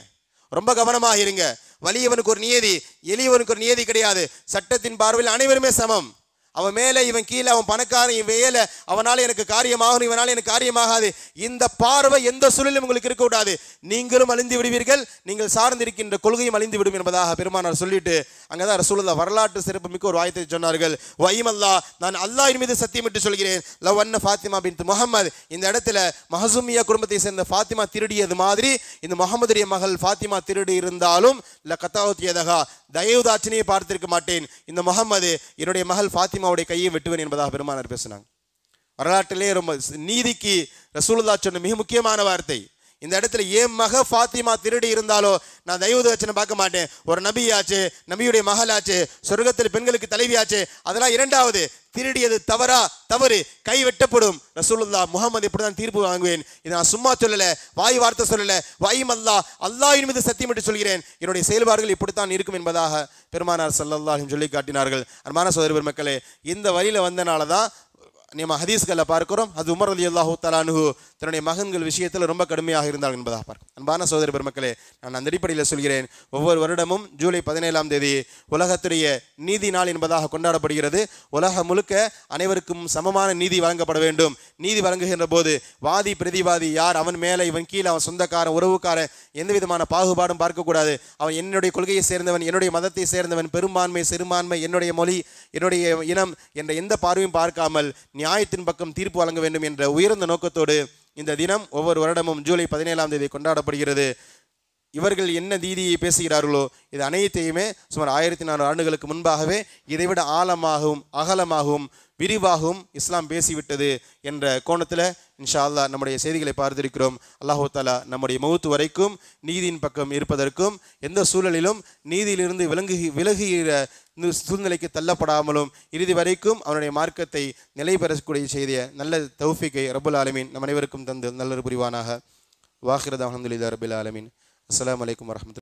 ரொம்ப கவனமாக இருங்க. வலியவனுக்கு ஒரு நியதி, எளியவனுக்கு ஒரு நியதி கிடையாது. சட்டத்தின் பார்வையில் அனைவருமே சமம். அவன் மேலே இவன் கீழே, அவன் பணக்காரன் இவன் ஏழை, அவனால் எனக்கு காரியமாகணும் இவனால் எனக்கு காரியமாகாது, இந்த பார்வை எந்த சூழலும் உங்களுக்கு இருக்கக்கூடாது. நீங்களும் அழிந்து விடுவீர்கள், நீங்கள் சார்ந்திருக்கின்ற கொள்கையும் அழிந்து விடும் என்பதாக பெருமானார் சொல்லிட்டு அங்கே தான் ரசூலுல்லாஹ் வரலாற்று சிறப்பு மிக்க ஒரு வாயத்தை சொன்னார்கள். வைமல்லா, நான் அல்லாஹ்வின் மீது சத்தியமிட்டு சொல்கிறேன், லவ் அன்ன ஃபாத்திமா பின்த் முஹம்மது, இந்த இடத்துல மஹசூமியா குடும்பத்தை சேர்ந்த ஃபாத்திமா திருடியது மாதிரி இந்த முஹம்மதுடைய மகள் ஃபாத்திமா திருடி இருந்தாலும் லகதாவுத்தியதகா, தயவுதாட்சணியை பார்த்திருக்க மாட்டேன், இந்த முஹம்மது என்னுடைய மகள் ஃபாத்திமாவுடைய கையை வெட்டுவேன் என்பதாக பெருமானார் பேசினாங்க. வரலாற்றிலே ரொம்ப நீதிக்கு ரசூலுல்லாஹ் சொன்ன மிக முக்கியமான வார்த்தை. இந்த இடத்துல என் மக ஃபாத்திமா திருடி இருந்தாலோ நான் தெய்வ தூதனை பார்க்க மாட்டேன். ஒரு நபியாச்சு, நபியுடைய மகளாச்சு, சொர்க்கத்தில் பெண்களுக்கு தலைவியாச்சு, அதெல்லாம் இரண்டாவது. திருடியது தவறு, கை வெட்டப்படும். ரசூலுல்லாஹ் முஹம்மது இப்படிதான் தீர்ப்பு வாங்குவேன். இதை நான் சும்மா சொல்லல, வாய் வார்த்தை சொல்லல, வாயும் அல்லாஹ்வின் மீது சத்தியமிட்டு சொல்கிறேன், என்னுடைய செயல்பாடுகள் இப்படித்தான் இருக்கும் என்பதாக பெருமானார் ஸல்லல்லாஹு அலைஹி வஸல்லம் சொல்லி காட்டினார்கள். அன்பான சகோதர பெருமக்களே, இந்த வழியில வந்தனால தான் நம்ம ஹதீஸ்களை பார்க்கிறோம். அது உமர் ரலியல்லாஹு தஆலா அன்ஹு தன்னுடைய மகன்கள் விஷயத்தில் ரொம்ப கடுமையாக இருந்தார்கள் என்பதாக பார்க்கும். அன்பான சகோதர பெருமக்களே, நான் அந்த அடிப்படையில் சொல்கிறேன், ஒவ்வொரு வருடமும் ஜூலை 17ஆம் தேதி உலகத்துடைய நீதி நாள் என்பதாக கொண்டாடப்படுகிறது. உலகம் முழுக்க அனைவருக்கும் சமமான நீதி வழங்கப்பட வேண்டும். நீதி வழங்குகின்ற போது வாதி பிரதிவாதி யார், அவன் மேலே இவன் கீழே, அவன் சொந்தக்காரன் உறவுக்காரன், எந்த விதமான பாகுபாடும் பார்க்கக்கூடாது. அவன் என்னுடைய கொள்கையை சேர்ந்தவன், என்னுடைய மதத்தை சேர்ந்தவன், பெரும்பான்மை சிறுபான்மை, என்னுடைய மொழி, என்னுடைய இனம் என்ற எந்த பார்வையும் பார்க்காமல் நியாயத்தின் பக்கம் தீர்ப்பு வழங்க வேண்டும் என்ற உயர்ந்த நோக்கத்தோடு இந்த தினம் ஒவ்வொரு வருடமும் ஜூலை 17ஆம் தேதி கொண்டாடப்படுகிறது. இவர்கள் என்ன நீதியை பேசுகிறார்களோ இது அனைத்தையுமே சுமார் 1400 ஆண்டுகளுக்கு முன்பாகவே இதைவிட ஆழமாகவும் அகலமாகவும் விரிவாகவும் இஸ்லாம் பேசிவிட்டது என்ற கோணத்தில் இன்ஷா அல்லாஹ் நம்முடைய செய்திகளை பார்த்திருக்கிறோம். அல்லாஹு தஆலா நம்முடைய மௌத் வரைக்கும் நீதியின் பக்கம் இருப்பதற்கும், எந்த சூழலிலும் நீதியிலிருந்து விலகுகிற சூழ்நிலைக்கு தள்ளப்படாமலும் இறுதி வரைக்கும் அவனுடைய மார்க்கத்தை நிலை பெறக்கூடிய செய்திய நல்ல தௌஃபீக்கை ரப்புல் ஆலமீன் நம் அனைவருக்கும் தந்து நல்லது புரிவானாக. வாஹிர அல்ஹம்துலில்லாஹி ரப்பில் ஆலமீன். அஸ்ஸலாமு அலைக்கும் வரஹ்மத்துல்லாஹி.